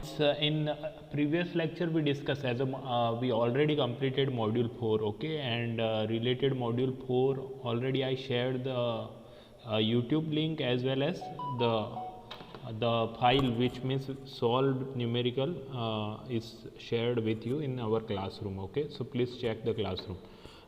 means in previous lecture we discussed as a we already completed module 4, okay, and related module 4 already I shared the YouTube link as well as the file, which means solved numerical, is shared with you in our classroom, okay. So please check the classroom.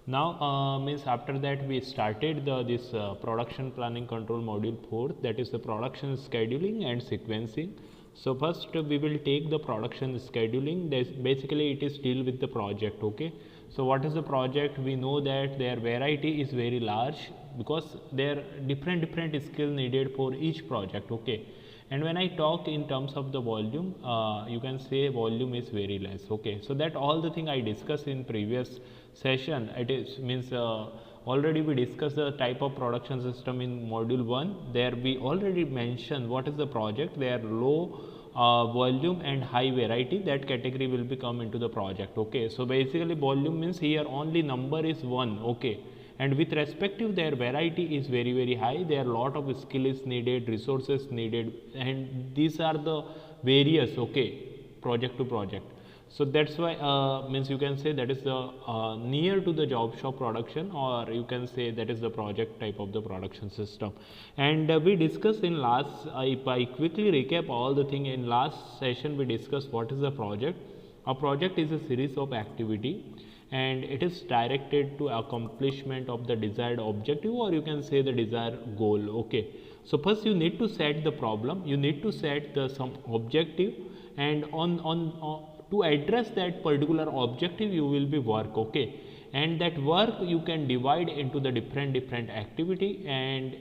Now means after that we started this production planning control module 4, that is the production scheduling and sequencing. So first we will take the production scheduling. Basically it is deal with the project, okay. So what is the project? We know that their variety is very large because there are different skill needed for each project, okay. And when I talk in terms of the volume, you can say volume is very less, okay. So that all the thing I discussed in previous session, it is means already we discussed the type of production system in module 1. There we already mentioned what is the project. They are low volume and high variety, that category will be come into the project, okay. So basically volume means here only number is 1, okay, and with respective their variety is very high. There are lot of skill is needed, resources needed, and these are the various, okay, project to project. So that's why means you can say that is the near to the job shop production, or you can say that is the project type of the production system. And we discussed in last, if I quickly recap all the thing, in last session we discussed what is the project. A project is a series of activity and it is directed to accomplishment of the desired objective, or you can say the desired goal, okay. So first you need to set the problem, you need to set the some objective, and on to address that particular objective you will be work, okay. And that work you can divide into the different activity, and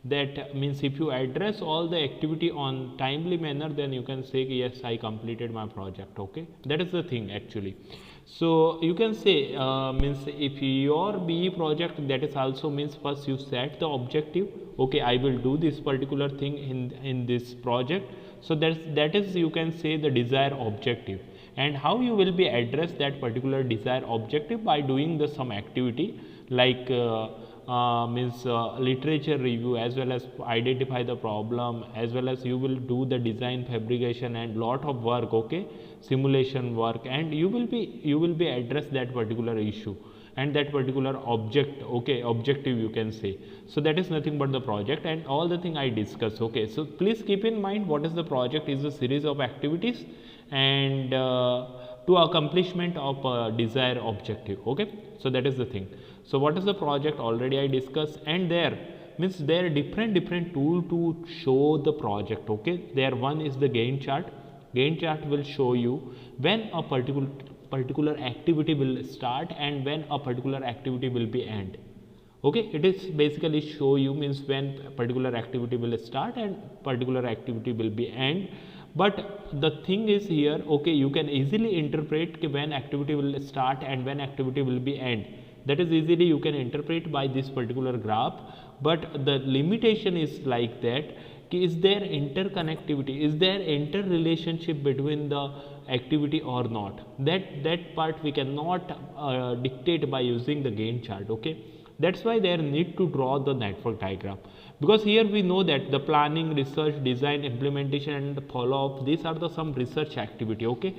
that means if you address all the activity on timely manner, then you can say yes, I completed my project, okay. That is the thing actually. So you can say means if your BE project, that is also means first you set the objective, okay, I will do this particular thing in this project. So that is you can say the desired objective, and how you will be address that particular desired objective by doing the some activity like means literature review, as well as identify the problem, as well as you will do the design fabrication and lot of work, okay, simulation work, and you will be address that particular issue and that particular object, okay, objective you can say. So that is nothing but the project and all the thing I discuss, okay. So please keep in mind what is the project is a series of activities and to accomplishment of desired objective, okay. So that is the thing. So what is the project already I discussed, and there means there are different tool to show the project, okay. There one is the Gantt chart. Gantt chart will show you when a particular activity will start and when a particular activity will be end, okay. It is basically show you means when a particular activity will start and particular activity will be end. But the thing is here, okay, you can easily interpret when activity will start and when activity will be end. That is easily you can interpret by this particular graph, but the limitation is like that, is there interconnectivity, is there interrelationship between the activity or not. That part we cannot dictate by using the Gantt chart, okay. That's why there need to draw the network diagram, because here we know that the planning, research, design, implementation and follow up, these are the some research activity, okay.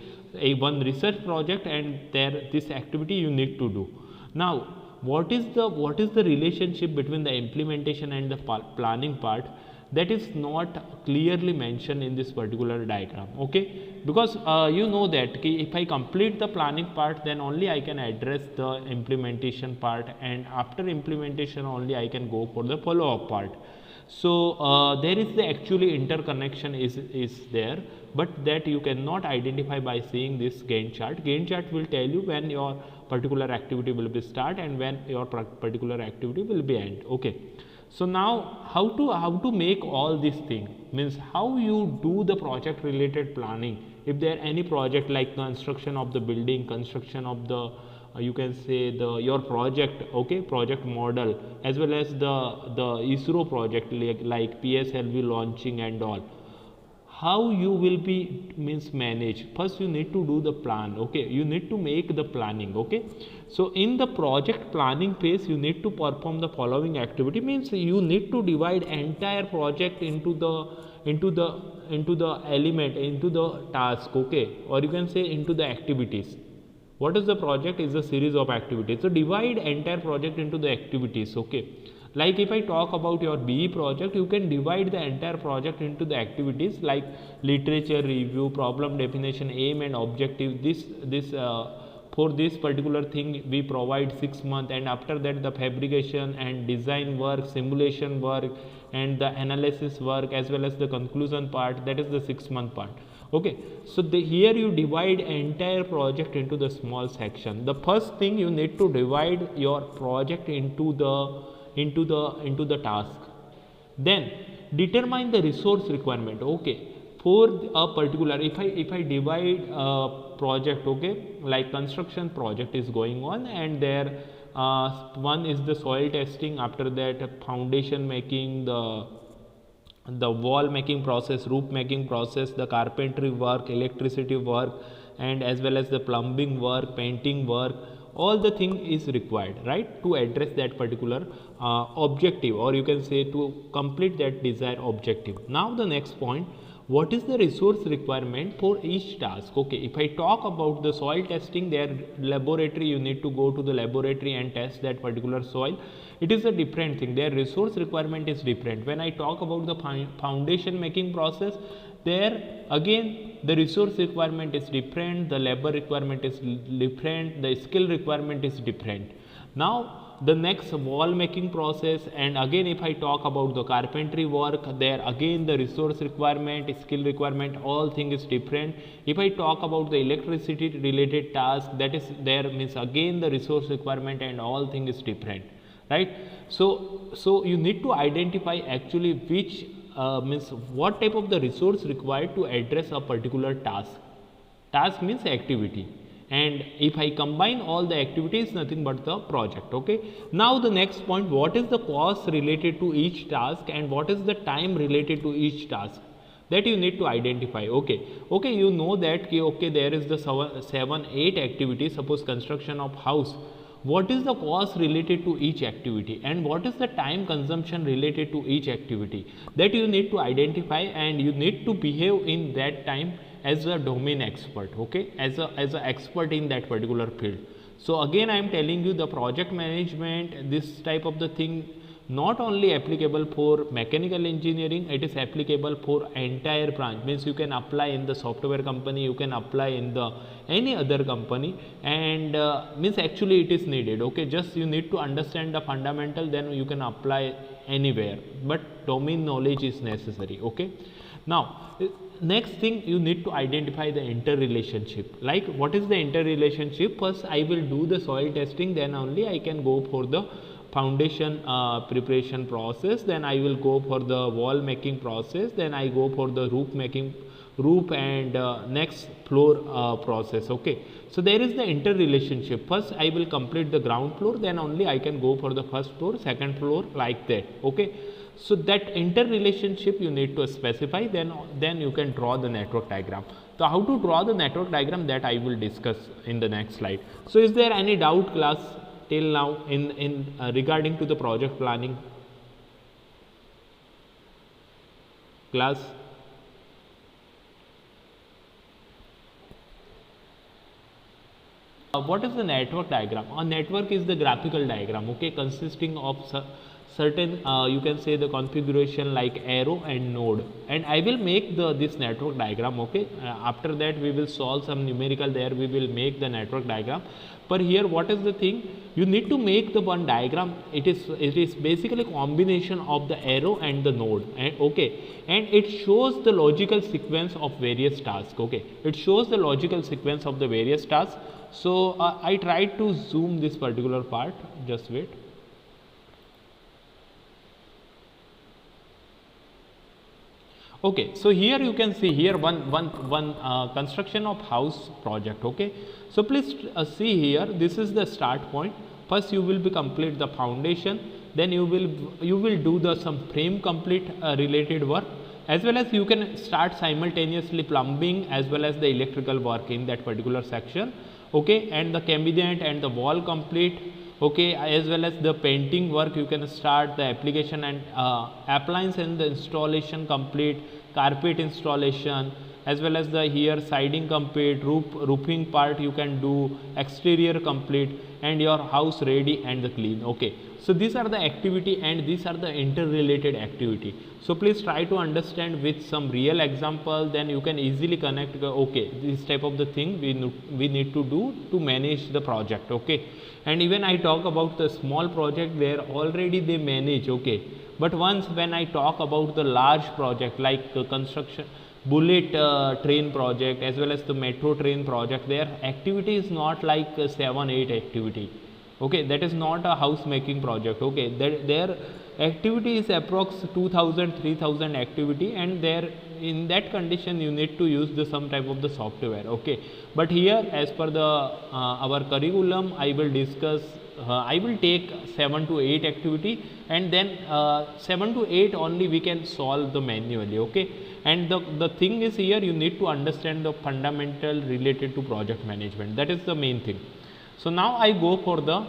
One research project, and there this activity you need to do. Now what is the relationship between the implementation and the planning part? That is not clearly mentioned in this particular diagram, okay. Because you know that if I complete the planning part, then only I can address the implementation part, and after implementation only I can go for the follow up part. So there is the actually interconnection is there, but that you cannot identify by seeing this Gantt chart. Gantt chart will tell you when your particular activity will be start and when your particular activity will be end, okay. So now how to make all these things, means how you do the project related planning. If there any project like construction of the building, construction of the you can say your project, okay, project model, as well as the ISRO project like PSLV launching and all, how you will be means manage. First you need to do the plan, okay, you need to make the planning, okay. So in the project planning phase you need to perform the following activity, means you need to divide entire project into element, into the task, okay, or you can say into the activities. What is the project? Is a series of activities. So divide entire project into the activities, okay. Like if I talk about your BE project, you can divide the entire project into the activities like literature review, problem definition, aim and objective. For this particular thing we provide 6 months, and after that the fabrication and design work, simulation work, and the analysis work, as well as the conclusion part, that is the 6-month part. Okay, so here you divide entire project into the small section. The first thing, you need to divide your project into the task. Then determine the resource requirement, okay. For a particular, if I divide a project, okay, like construction project is going on, and there one is the soil testing, after that foundation making, the wall making process, roof making process, the carpentry work, electricity work, and as well as the plumbing work, painting work, all the thing is required, right, to address that particular objective, or you can say to complete that desired objective. Now the next point, what is the resource requirement for each task? Okay, if I talk about the soil testing, their laboratory, you need to go to the laboratory and test that particular soil. It is a different thing, their resource requirement is different. When I talk about the foundation making process, there again the resource requirement is different, the labor requirement is different, the skill requirement is different. Now the next wall making process, and again if I talk about the carpentry work, there again the resource requirement, skill requirement, all thing is different. If I talk about the electricity related task, that is there means again the resource requirement and all thing is different, right. So you need to identify actually which means what type of the resource required to address a particular task. Task means activity, and if I combine all the activities, nothing but the project, okay. Now the next point, what is the cost related to each task and what is the time related to each task, that you need to identify. Okay, you know that okay, there is the 7-8 activities, suppose construction of house. What is the cost related to each activity and what is the time consumption related to each activity, that you need to identify, and you need to behave in that time as a domain expert, okay, as a expert in that particular field. So again I am telling you, the project management, this type of the thing, not only applicable for mechanical engineering, it is applicable for entire branch. Means you can apply in the software company, you can apply in the any other company, and means actually it is needed, okay. Just you need to understand the fundamental, then you can apply anywhere, but domain knowledge is necessary, okay. Now next thing, you need to identify the interrelationship. Like what is the interrelationship? First I will do the soil testing, then only I can go for the foundation preparation process, then I will go for the wall making process, then I go for the roof and next floor process, okay. So there is the interrelationship. First I will complete the ground floor, then only I can go for the first floor, second floor, like that, okay. So that interrelationship you need to specify, then you can draw the network diagram. So how to draw the network diagram, that I will discuss in the next slide. So is there any doubt class till now in regarding to the project planning class? What is the network diagram? A network is the graphical diagram, okay, consisting of certain you can say the configuration like arrow and node, and I will make this network diagram, okay. After that we will solve some numerical, there we will make the network diagram. But here what is the thing, you need to make the one diagram, it is basically combination of the arrow and the node, and okay, and it shows the logical sequence of various tasks, okay. It shows the logical sequence of the various tasks. So I tried to zoom this particular part, just wait. Okay, so here you can see here one construction of house project, okay. So please see here, this is the start point. First you will be complete the foundation, then you will do the some frame complete related work, as well as you can start simultaneously plumbing as well as the electrical work in that particular section, okay, and the cabinet and the wall complete, okay, as well as the painting work you can start, the application and appliance and the installation complete, carpet installation, as well as the here siding complete, roofing part you can do, exterior complete, and your house ready and the clean. Okay, so these are the activity and these are the interrelated activity. So please try to understand with some real example, then you can easily connect, okay, this type of the thing we need to do to manage the project. Okay, and even I talk about the small project there already they manage. Okay, but once when I talk about the large project like construction bullet train project as well as the metro train project, their activity is not like 7-8 activity. Okay, that is not a house making project. Okay, their activity is approx 2000-3000 activity, and there in that condition you need to use the some type of the software. Okay, but here as per the our curriculum I will discuss, I will take 7 to 8 activity, and then 7 to 8 only we can solve the manually. Okay, and the thing is here you need to understand the fundamental related to project management, that is the main thing. So now I go for the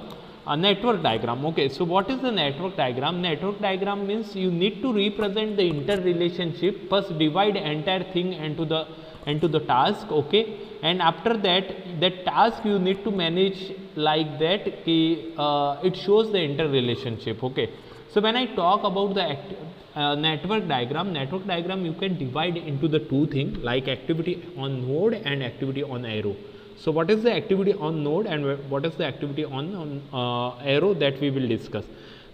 network diagram. Okay, so what is the network diagram? Network diagram means you need to represent the interrelationship. First divide entire thing into the task. Okay, and after that task you need to manage like that it shows the interrelationship. Okay, so when I talk about the network diagram you can divide into the two things like activity on node and activity on arrow. So what is the activity on node and what is the activity on arrow, that we will discuss.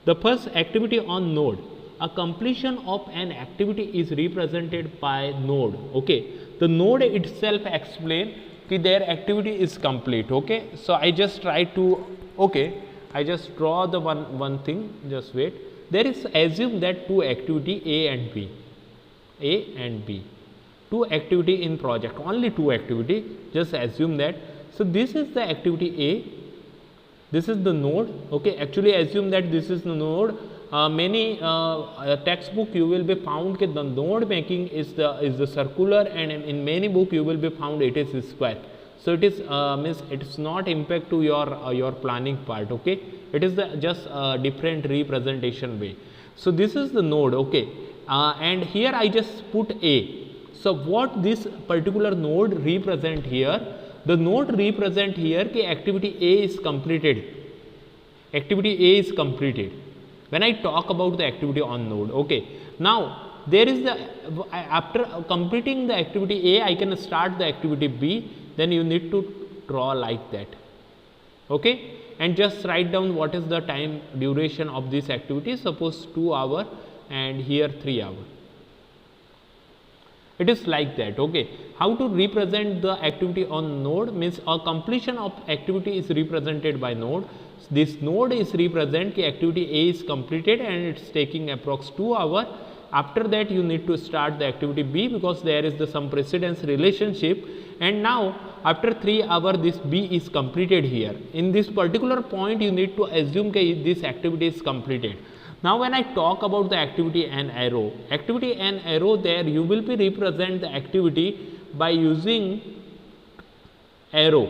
The first activity on node, a completion of an activity is represented by node. Okay, the node itself explain that their activity is complete. Okay, so I just try to, okay, I just draw the one thing, just wait. There is assume that two activity A and B, two activity in project, only two activity, just assume that. So this is the activity A, this is the node. Okay, actually assume that this is the node. Many textbook you will be found that the node making is the circular, and in many book you will be found it is square. So it is means it is not impact to your planning part. Okay, it is the just different representation way. So this is the node. Okay, and here I just put A. So what this particular node represent here? The node represent here कि activity A is completed. Activity A is completed. When I talk about the activity on node, okay. Now there is the after completing the activity A, I can start the activity B. Then you need to draw like that. Okay, and just write down what is the time duration of this activity. Suppose 2 hours and here 3 hours. It is like that. Okay, how to represent the activity on node means a completion of activity is represented by node. This node is represent the activity A is completed and it's taking approx 2 hours. After that you need to start the activity B because there is the some precedence relationship, and now after 3 hours this B is completed here. In this particular point you need to assume that this activity is completed. Now when I talk about the activity and arrow, there you will be represent the activity by using arrow.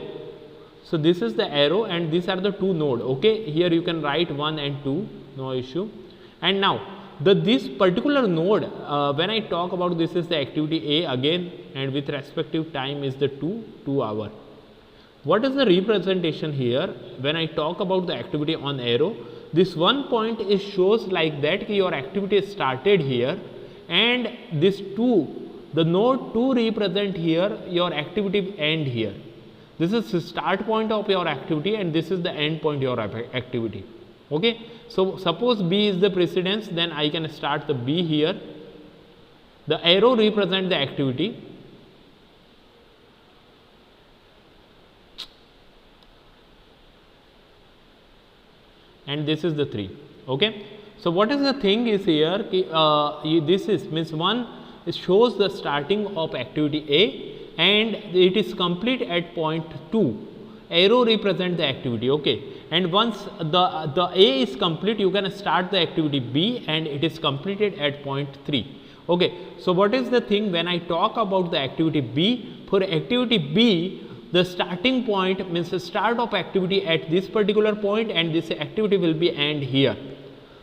So this is the arrow and these are the two node. Okay, here you can write 1 and 2, no issue. And now this particular node, when I talk about this is the activity A again, and with respective time is the 2 hours. What is the representation here? When I talk about the activity on arrow, this one point is shows like that your activity started here, and this 2, the node 2 represent here your activity end here. This is the start point of your activity and this is the end point of your activity. Okay, so suppose B is the precedence, then I can start the B here. The arrow represent the activity. And this is the 3. Okay, so what is the thing is here, this is means one shows the starting of activity A and it is complete at point 2. Arrow represent the activity. Okay, and once the A is complete, you can start the activity B and it is completed at point 3. Okay, so what is the thing when I talk about the activity B? For activity B, the starting point means the start of activity at this particular point and this activity will be end here.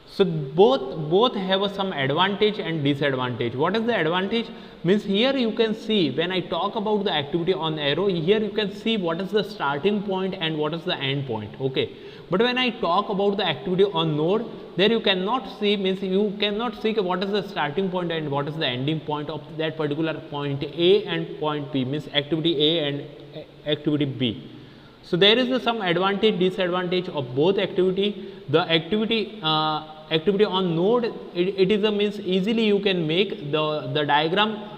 So both have some advantage and disadvantage. What is the advantage? Means here you can see when I talk about the activity on arrow, here you can see what is the starting point and what is the end point. Okay, but when I talk about the activity on node, there you cannot see, means you cannot see what is the starting point and what is the ending point of that particular point A and point B, means activity A and activity B. So there is some advantage disadvantage of both activity. The activity on node, it is a means easily you can make the diagram,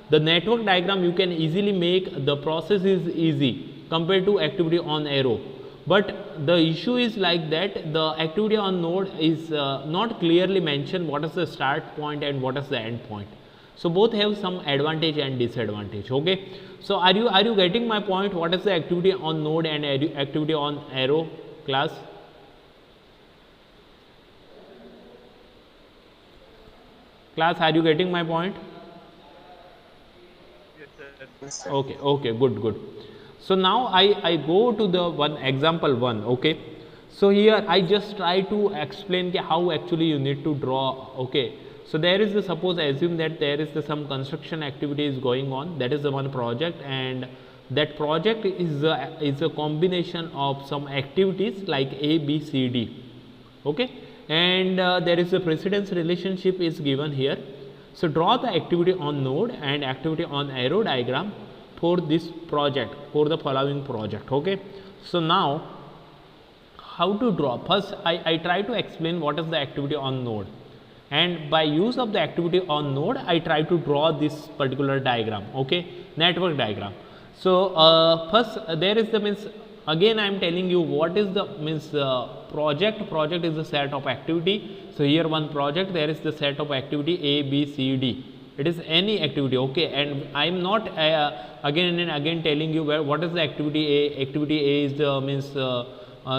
the network diagram you can easily make, the process is easy compared to activity on arrow. But the issue is like that the activity on node is not clearly mentioned what is the start point and what is the end point. So both have some advantage and disadvantage. Okay, so are you getting my point? What is the activity on node and activity on arrow, class? Class, are you getting my point? Yes, sir. Okay, good. So now I go to the one example one. Okay, so here I just try to explain how actually you need to draw. Okay, so there is the, suppose assume that there is some construction activity is going on, that is the one project, and that project is a combination of some activities like A, B, C, D. Okay, and there is a precedence relationship is given here. So draw the activity on node and activity on arrow diagram for this project, for the following project. Okay, so now how to draw? First I try to explain what is the activity on node, and by use of the activity on node I try to draw this particular diagram. Okay, network diagram. So first there is the means, again I am telling you what is the means project is the set of activity. So here one project, there is the set of activity A, B, C, D. It is any activity. Okay, and I am not again and again telling you what is the activity A. Activity A is the means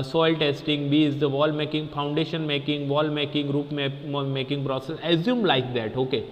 soil testing, B is the wall making, foundation making, wall making, roof making process. Assume like that. Okay,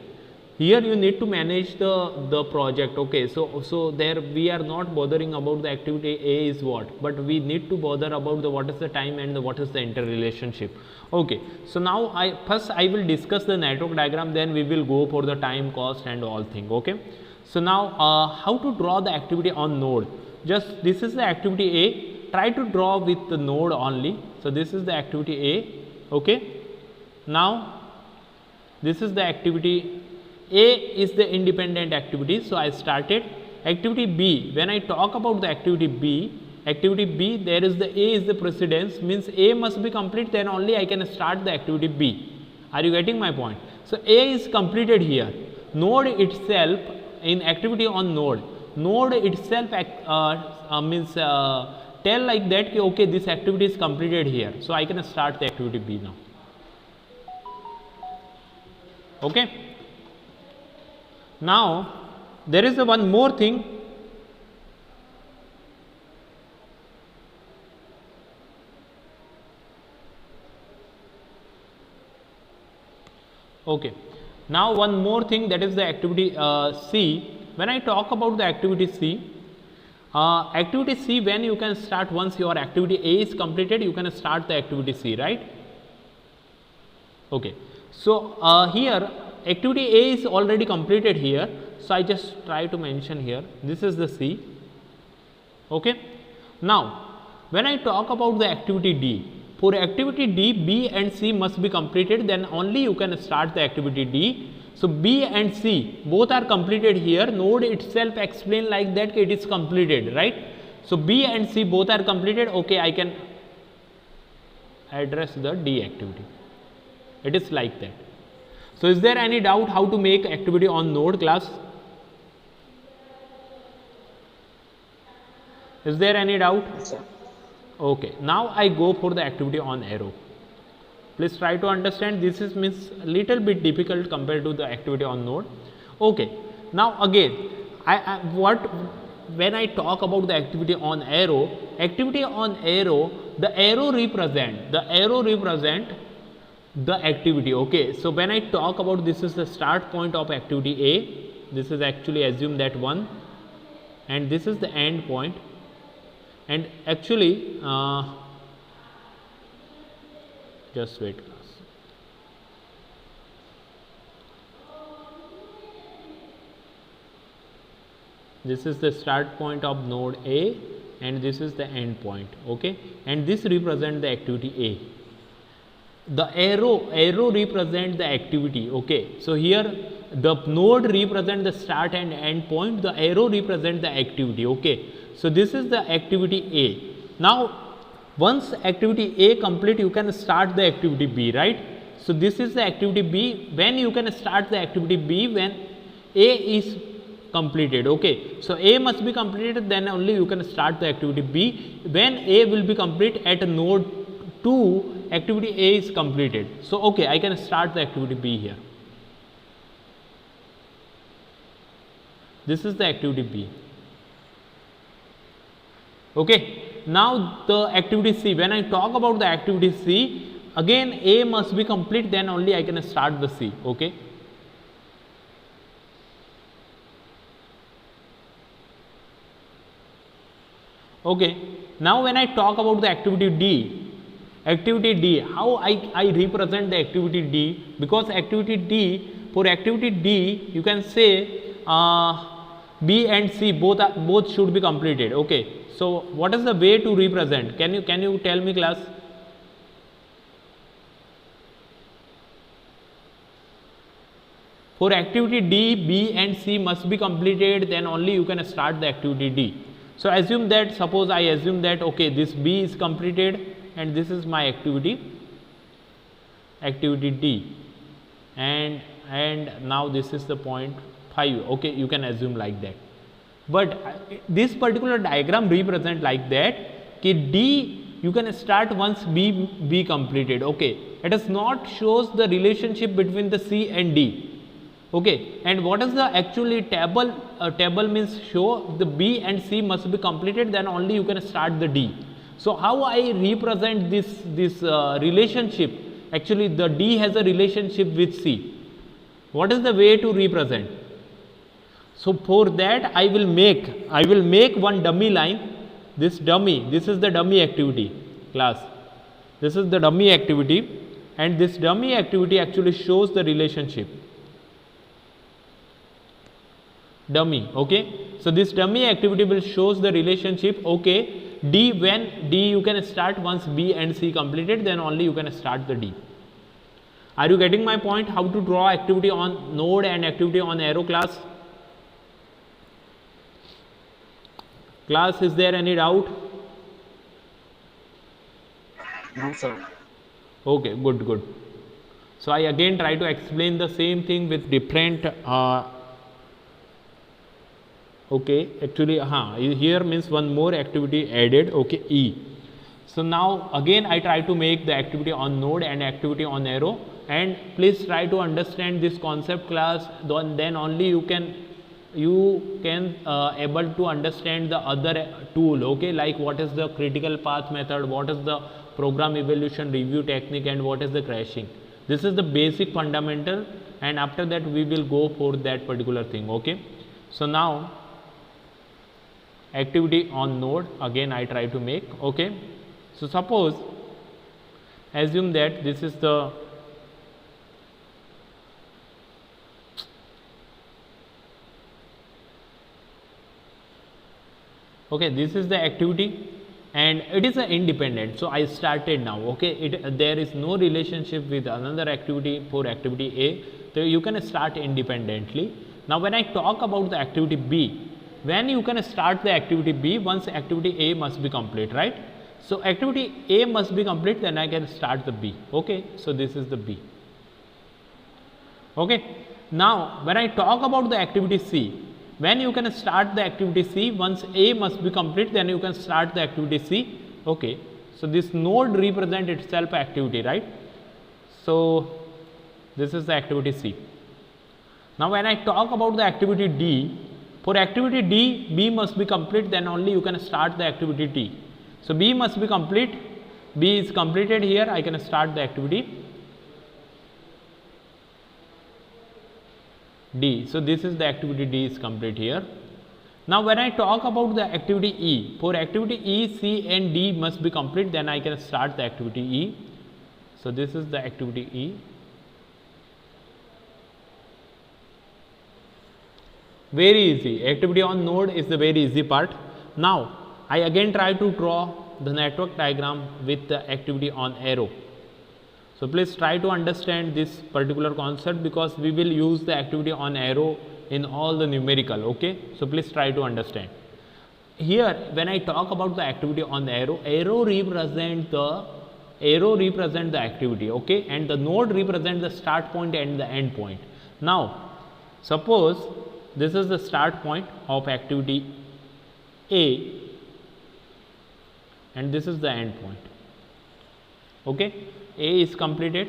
here you need to manage the project. Okay, so there we are not bothering about the activity A is what, but we need to bother about the what is the time and what is the interrelationship. Okay, so now first I will discuss the network diagram, then we will go for the time, cost and all thing. Okay, so now how to draw the activity on node? Just this is the activity A, try to draw with the node only. So this is the activity A. Okay, now this is the activity A is the independent activity. So I started activity B. When I talk about the activity B, there is the A is the precedence, means A must be complete, then only I can start the activity B. Are you getting my point? So A is completed here. Node itself, in activity on node itself means tell like that ki, okay, this activity is completed here, so I can start the activity B now. Okay, now there is one more thing. Okay, now one more thing, that is the activity C. When I talk about the activity C, when you can start, once your activity A is completed, you can start the activity C, right? Okay, so here activity A is already completed here, so I just try to mention here, this is the C. Okay, now when I talk about the activity D, for activity D, B and C must be completed, then only you can start the activity D. So B and C both are completed here, node itself explain like that it is completed, right? So B and C both are completed. Okay, I can address the D activity. It is like that. So is there any doubt how to make activity on node, class? Is there any doubt? Yes, sir. Okay, now I go for the activity on arrow. Please try to understand, this is means little bit difficult compared to the activity on node. Okay, now again when I talk about the activity on arrow, the arrow represent the activity. Okay, so when I talk about, this is the start point of activity A, this is actually assume that one, and this is the end point, and actually just wait, class. this is the start point of node A and this is the end point, okay, and this represent the activity A. The arrow represent the activity, okay. So here the node represent the start and end point, the arrow represent the activity, okay. So this is the activity A. Now once activity A complete, you can start the activity B, right? So this is the activity B. When you can start the activity B? When A is completed, okay. So A must be completed, then only you can start the activity B. When A will be complete at node 2, activity A is completed. So okay, I can start the activity B here. This is the activity B, okay. Now the activity C, when I talk about the activity C, again A must be complete, then only I can start the C, okay. Okay, now when I talk about the activity D, how I represent the activity D? Because activity D, for activity D, you can say B and C both should be completed, okay. So what is the way to represent? Can you tell me, class? For activity D, B and C must be completed, then only you can start the activity D. So assume that, suppose I assume that, okay, this B is completed and this is my activity D, and now this is the point 5, okay, you can assume like that. But this particular diagram represent like that कि D you can start once B completed, okay. It does not shows the relationship between the C and D, okay. And what is the actually table? Table means show the B and C must be completed, then only you can start the D. So how I represent this relationship? Actually the D has a relationship with C. What is the way to represent? So for that I will make one dummy line. This is the dummy activity, class. This is the dummy activity, and this dummy activity actually shows the relationship. Dummy, okay. So this dummy activity will shows the relationship, okay. D, when D you can start once B and C completed, then only you can start the D. Are you getting my point? How to draw activity on node and activity on arrow, class? Class, is there any doubt? No, sir. Okay, good. So I again try to explain the same thing with different okay, actually here means one more activity added, okay, E. So now again I try to make the activity on node and activity on arrow, and please try to understand this concept, class. Then only you can able to understand the other tool, okay, like what is the critical path method, what is the program evaluation review technique, and what is the crashing. This is the basic fundamental, and after that we will go for that particular thing, okay. So now activity on node again I try to make, okay. So suppose assume that this is the okay, this is the activity and it is independent. So I started now, okay, there is no relationship with another activity for activity A, so you can start independently. Now when I talk about the activity B, when you can start the activity B? Once activity A must be complete, right? So activity A must be complete, then I can start the B, okay. So this is the B, okay. Now when I talk about the activity C, when you can start the activity C? Once A must be complete, then you can start the activity C, okay. So this node represent itself activity, right? So this is the activity C. Now when I talk about the activity D, for activity D, B must be complete, then only you can start the activity D. So B must be complete, B is completed here, I can start the activity D. So this is the activity D is complete here. Now when I talk about the activity E, for activity E, C and D must be complete, then I can start the activity E. So this is the activity E. Very easy. Activity on node is the very easy part. Now I again try to draw the network diagram with the activity on arrow. So please try to understand this particular concept, because we will use the activity on arrow in all the numerical. Okay, so please try to understand. Here when I talk about the activity on arrow, arrow represent the activity, okay, and the node represent the start point and the end point. Now suppose this is the start point of activity A and this is the end point. Okay, A is completed.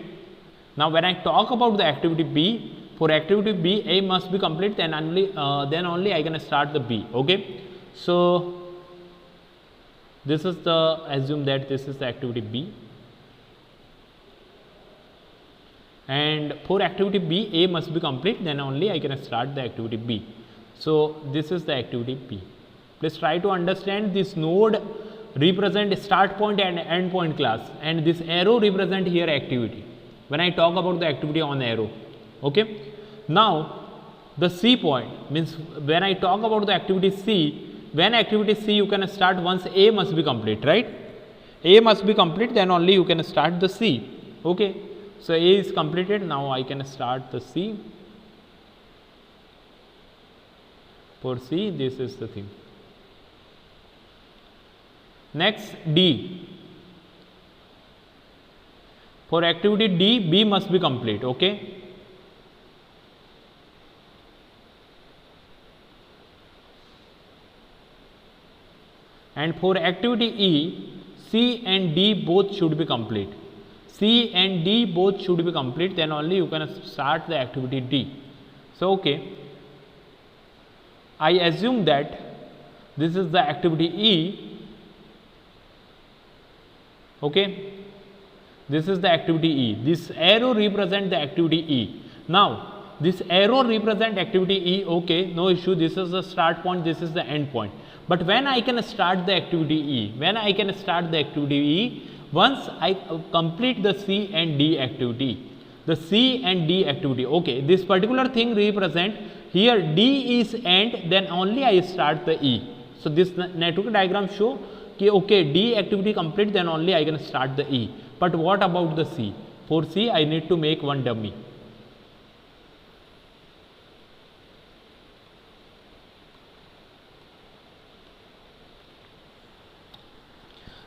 Now when I talk about the activity B, for activity B, A must be complete, then only I can start the B. Okay, so this is the, assume that this is the activity B, and for activity B, A must be complete, then only I can start the activity B. So this is the activity B. Please try to understand, this node represent start point and end point class, and this arrow represent here activity when I talk about the activity on arrow. Okay, now the C point means when I talk about the activity C, when activity C you can start once A must be complete, right? A must be complete, then only you can start the C. Okay, so A is completed, now I can start the C. For C, this is the thing. Next, D. For activity D, B must be complete. Okay, and for activity E, C and D both should be complete. C and D both should be complete, then only you can start the activity D. So okay, I assume that this is the activity E. Okay, this is the activity E. This arrow represent the activity E. Now this arrow represent activity E. Okay, no issue, this is the start point, this is the end point. But when I can start the activity E, when I can start the activity E, once I complete the C and D activity, the C and D activity. Okay, this particular thing represent here D is end, then only I start the E. So this network diagram show कि okay, D activity complete, then only I can start the E. But what about the C? For C I need to make one dummy.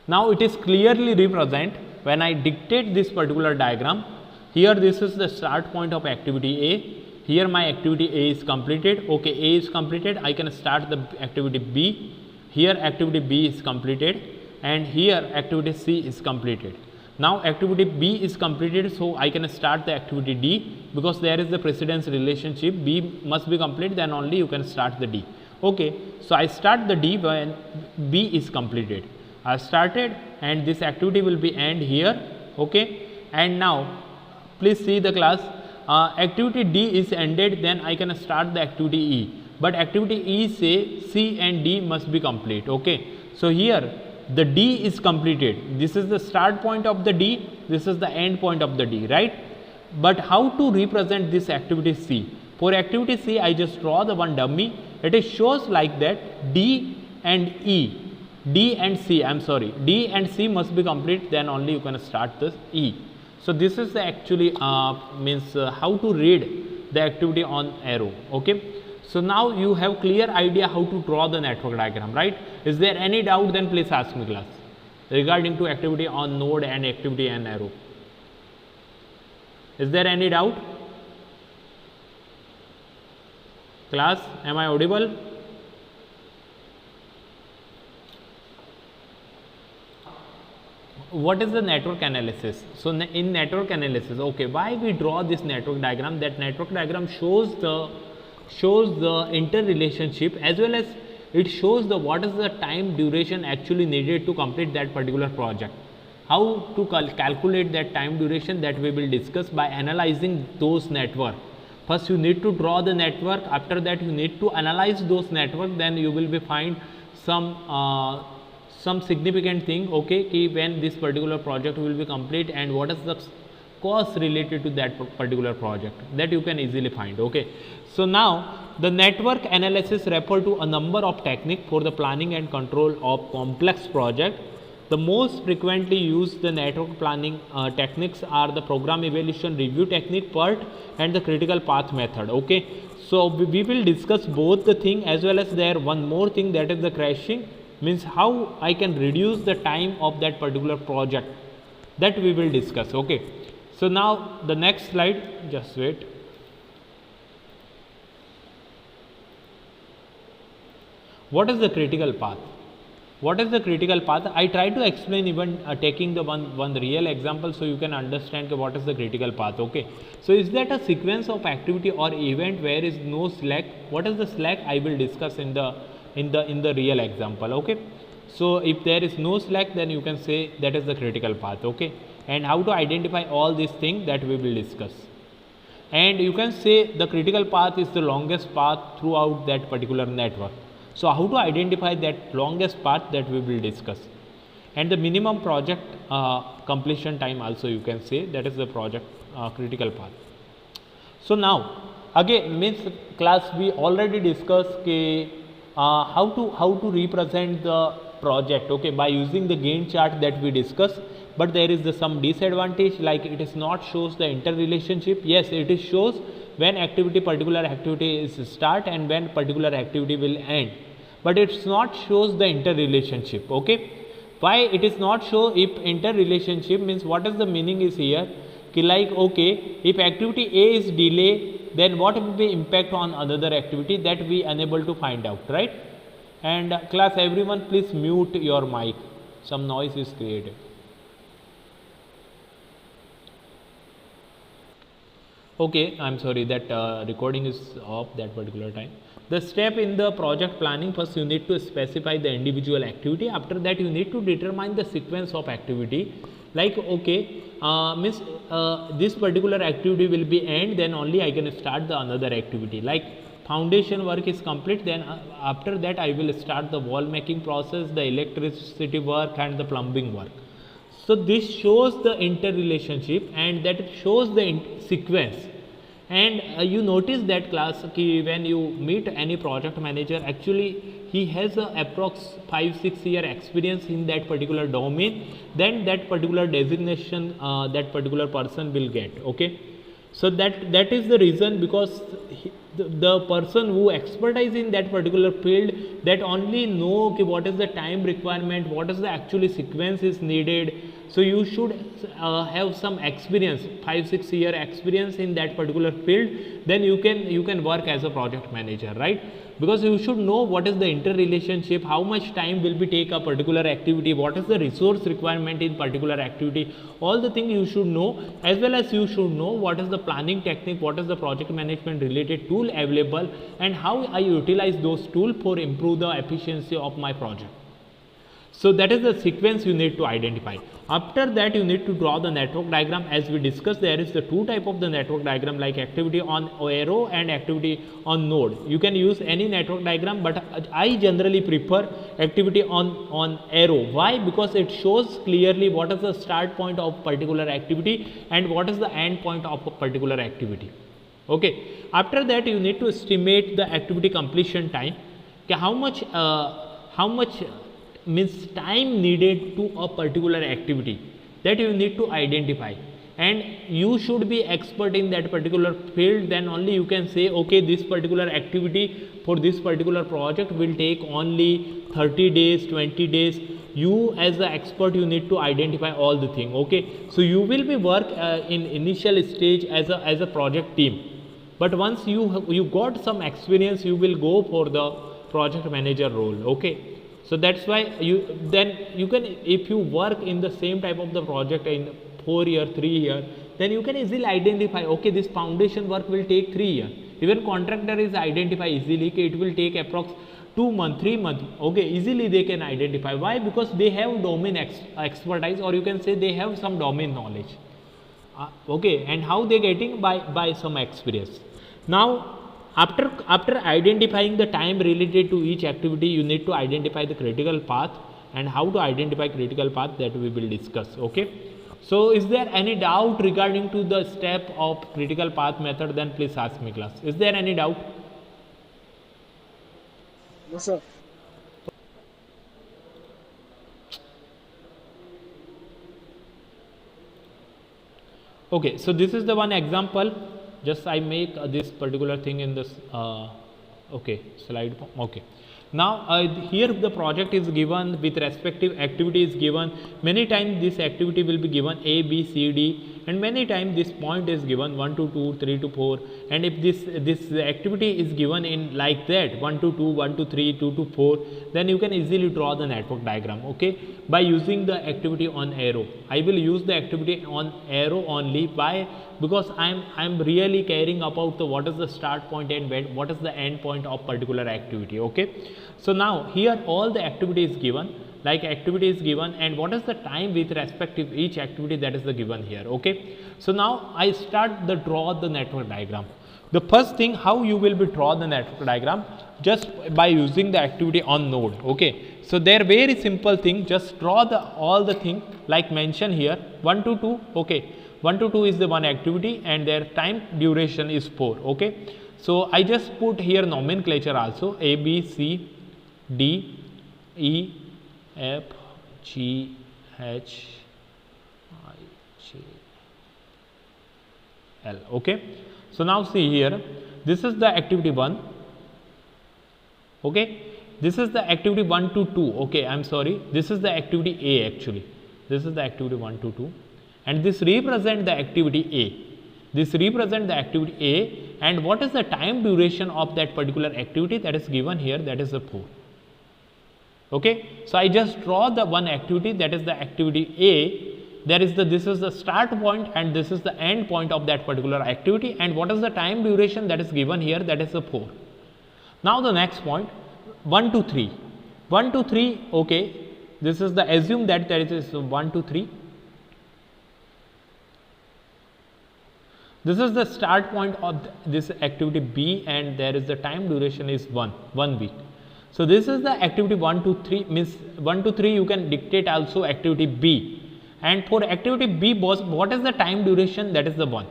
Now it is clearly represent when I dictate this particular diagram. Here this is the start point of activity A. Here my activity A is completed. Okay, A is completed, I can start the activity B. Here activity B is completed, and here activity C is completed. Now activity B is completed, so I can start the activity D, because there is the precedence relationship. B must be complete, then only you can start the D. Okay, so I start the D when B is completed. I started, and this activity will be end here. Okay, and now please see the class. Activity D is ended, then I can start the activity E. But activity E say C and D must be complete. Okay, so here the D is completed. This is the start point of the D, this is the end point of the D, right? But how to represent this activity C? For activity C, I just draw the one dummy. It is shows like that D and E, D and C, I am sorry, D and C must be complete, then only you can start this E. So this is the actually how to read the activity on arrow. Okay, so now you have clear idea how to draw the network diagram, right? Is there any doubt? Then please ask me, class, regarding to activity on node and activity and arrow. Is there any doubt? Class, am I audible? What is the network analysis? So in network analysis, okay, why we draw this network diagram? That network diagram shows the interrelationship, as well as it shows the what is the time duration actually needed to complete that particular project. How to calculate that time duration, that we will discuss by analyzing those network. First you need to draw the network, after that you need to analyze those network, then you will be find some significant thing. Okay, when this particular project will be complete, and what is the costs related to that particular project, that you can easily find. Okay, so now the network analysis refer to a number of techniques for the planning and control of complex project. The most frequently used the network planning techniques are the program evaluation review technique, PERT, and the critical path method. Okay, so we will discuss both the thing, as well as there one more thing, that is the crashing, means how I can reduce the time of that particular project, that we will discuss. Okay, so now the next slide, just wait. What is the critical path? What is the critical path? I try to explain even taking the one real example, so you can understand what is the critical path. Okay, so is that a sequence of activity or event where is no slack? What is the slack? I will discuss in the real example. Okay, so if there is no slack, then you can say that is the critical path. Okay, and how to identify all these things, that we will discuss. And you can say the critical path is the longest path throughout that particular network. So how to identify that longest path, that we will discuss. And the minimum project completion time also, you can say that is the project critical path. So now again, means class we already discussed how to represent the project, okay, by using the Gantt chart that we discussed. But there is some disadvantage, like it is not shows the interrelationship. Yes, it is shows when particular activity is start and when particular activity will end, but it's not shows the interrelationship. Okay, why it is not show? If interrelationship means, what is the meaning is here, like okay, if activity A is delay, then what will be impact on another activity, that we unable to find out, right? And class, everyone please mute your mic, some noise is created. Okay, I'm sorry that recording is off that particular time. The step in the project planning, first you need to specify the individual activity. After that you need to determine the sequence of activity, like okay, means this particular activity will be end, then only I can start the another activity. Like foundation work is complete, then after that I will start the wall making process, the electricity work and the plumbing work. So this shows the interrelationship, and that shows the sequence. And you notice that class, when you meet any project manager, actually he has a approx 5-6 year experience in that particular domain, then that particular designation that particular person will get. Okay, so that is the reason, because the person who expertise in that particular field, that only know what is the time requirement, what is the actually sequence is needed. So you should have some experience, 5-6 year experience in that particular field, then you can work as a project manager, right? Because you should know what is the interrelationship, how much time will be take a particular activity, what is the resource requirement in particular activity, all the things you should know, as well as you should know what is the planning technique, what is the project management related tool available, and how I utilize those tools for improve the efficiency of my project. So that is the sequence you need to identify. After that you need to draw the network diagram. As we discussed, there is the two type of the network diagram, like activity on arrow and activity on node. You can use any network diagram, but I generally prefer activity on arrow. Why? Because it shows clearly what is the start point of particular activity and what is the end point of a particular activity. Okay, after that you need to estimate the activity completion time. Okay, how much means time needed to a particular activity, that you need to identify, and you should be expert in that particular field, then only you can say okay, this particular activity for this particular project will take only 30 days, 20 days. You as the expert, you need to identify all the thing. Okay, so you will be work in initial stage as a project team, but once you got some experience, you will go for the project manager role. Okay, so that's why you can, if you work in the same type of the project in 4 year, 3 year, then you can easily identify okay, this foundation work will take 3 years. Even contractor is identify easily, it will take approx 2 months, 3 months. Okay, easily they can identify. Why? Because they have domain expertise, or you can say they have some domain knowledge. Okay, and how they getting? By some experience. Now after identifying the time related to each activity, you need to identify the critical path, and how to identify critical path, that we will discuss. Okay, So is there any doubt regarding to the step of critical path method? Then please ask me, class. Is there any doubt? No, sir. Okay, so this is the one example. Just I make this particular thing in this okay slide. Okay, now here the project is given with respective activity is given. Many times this activity will be given A, B, C, D, and many times this point is given 1 to 2, 3 to 4. And if this activity is given in like that 1 to 2, 1 to 3, 2 to 4, then you can easily draw the network diagram. Okay, by using the activity on arrow. I will use the activity on arrow only. Why? Because I'm really caring about the what is the start point and what is the end point of particular activity. Okay, so now here all the activity is given, like activity is given, and what is the time with respect to each activity, that is the given here. Okay, so now I start the draw the network diagram. The first thing, how you will be draw the network diagram, just by using the activity on node. Okay, so they're very simple thing, just draw the all the thing like mentioned here 1 to 2. Okay, 1 to 2 is the one activity and their time duration is 4. Okay, so I just put here nomenclature also A, B, C, D, E, F, G, H, I, J, L. Okay, so now see here, this is the activity 1. Okay, this is the activity 1 to 2. Okay, I'm sorry, this is the activity A actually. This is the activity 1 to 2, and this represent the activity A. This represent the activity A, and what is the time duration of that particular activity, that is given here, that is the 4. Okay, so I just draw the one activity, that is the activity A. There is the, this is the start point and this is the end point of that particular activity, and what is the time duration, that is given here, that is the 4. Now the next point 1 to 3. 1 to 3. Okay, this is the assume that there is 1 to 3. This is the start point of this activity B, and there is the time duration is 1 week. So this is the activity 1 to 3, means 1 to 3 you can dictate also activity B, and for activity B boss, what is the time duration, that is the 1.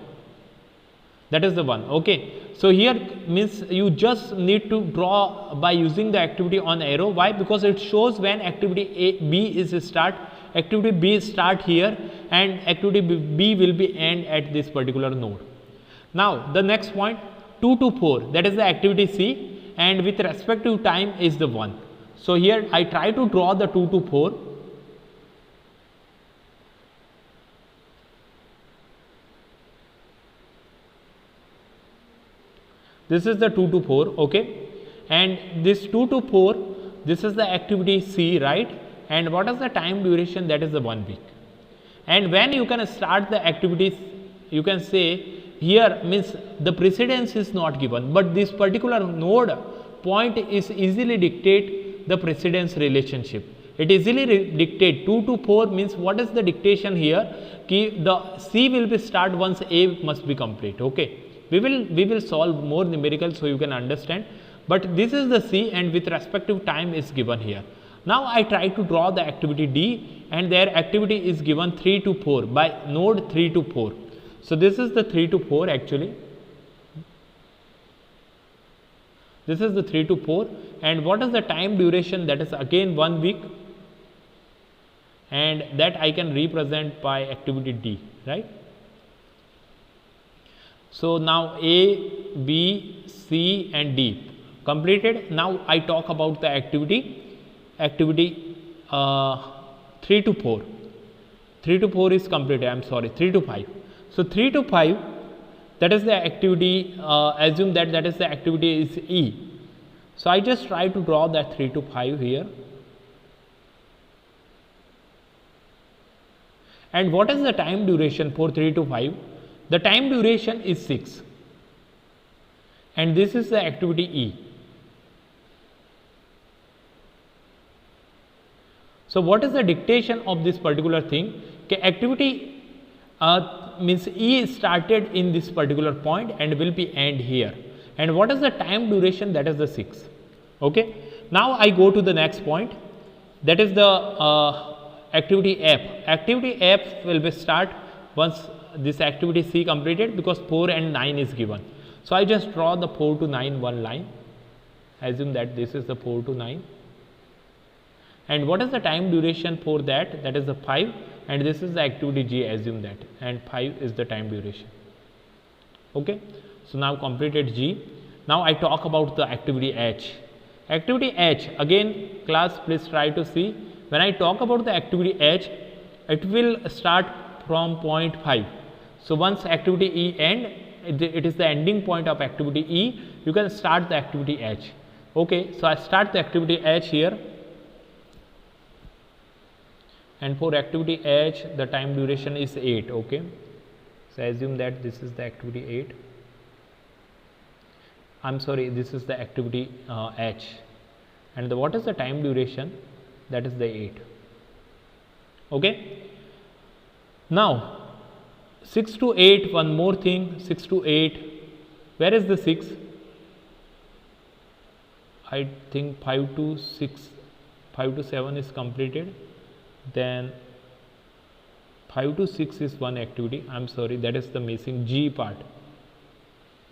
That is the 1. Okay, so here means you just need to draw by using the activity on arrow. Why? Because it shows when activity A, B is start, activity B start here, and activity B will be end at this particular node. Now the next point 2 to 4, that is the activity C, and with respect to time is the 1. So here I try to draw the 2 to 4. This is the 2 to 4. Okay, and this 2 to 4, this is the activity C, right? And what is the time duration, that is the 1 week. And when you can start the activities, you can say here means the precedence is not given, but this particular node point is easily dictate the precedence relationship. It easily dictate 2 to 4 means what is the dictation here, ki the C will be start once A must be complete. Okay, we will solve more numerical so you can understand, but this is the C, and with respective time is given here. Now I try to draw the activity D, and their activity is given 3 to 4 by node 3 to 4. So this is the 3 to 4 actually. This is the 3 to 4, and what is the time duration, that is again 1 week, and that I can represent by activity D, right? So now A, B, C and D completed. Now I talk about the activity 3 to 4. 3 to 4 is completed, I am sorry, 3 to 5. So 3 to 5, that is the activity, assume that that is the activity is E. So I just try to draw that 3 to 5 here. And what is the time duration for 3 to 5? The time duration is 6, and this is the activity E. So what is the dictation of this particular thing? Okay, activity means E started in this particular point and will be end here, and what is the time duration, that is the 6. Okay, now I go to the next point, that is the activity F. Activity F will be start once this activity C completed, because 4 and 9 is given. So I just draw the 4 to 9 one line. Assume that this is the 4 to 9. And what is the time duration for that? That is the 5, and this is the activity G, assume that, and 5 is the time duration. Okay, so now completed G. Now I talk about the activity H. Activity H, again class, please try to see. When I talk about the activity H, it will start from point 5. So once activity E end, it is the ending point of activity E, you can start the activity H. Okay, so I start the activity H here, and for activity H the time duration is 8. Okay, so assume that this is the activity 8. I'm sorry, this is the activity H, and what is the time duration? That is the 8. Okay, now 6 to 8, one more thing, 6 to 8, where is the 6? I think 5 to 6, 5 to 7 is completed, then 5 to 6 is one activity. I'm sorry, that is the missing G part.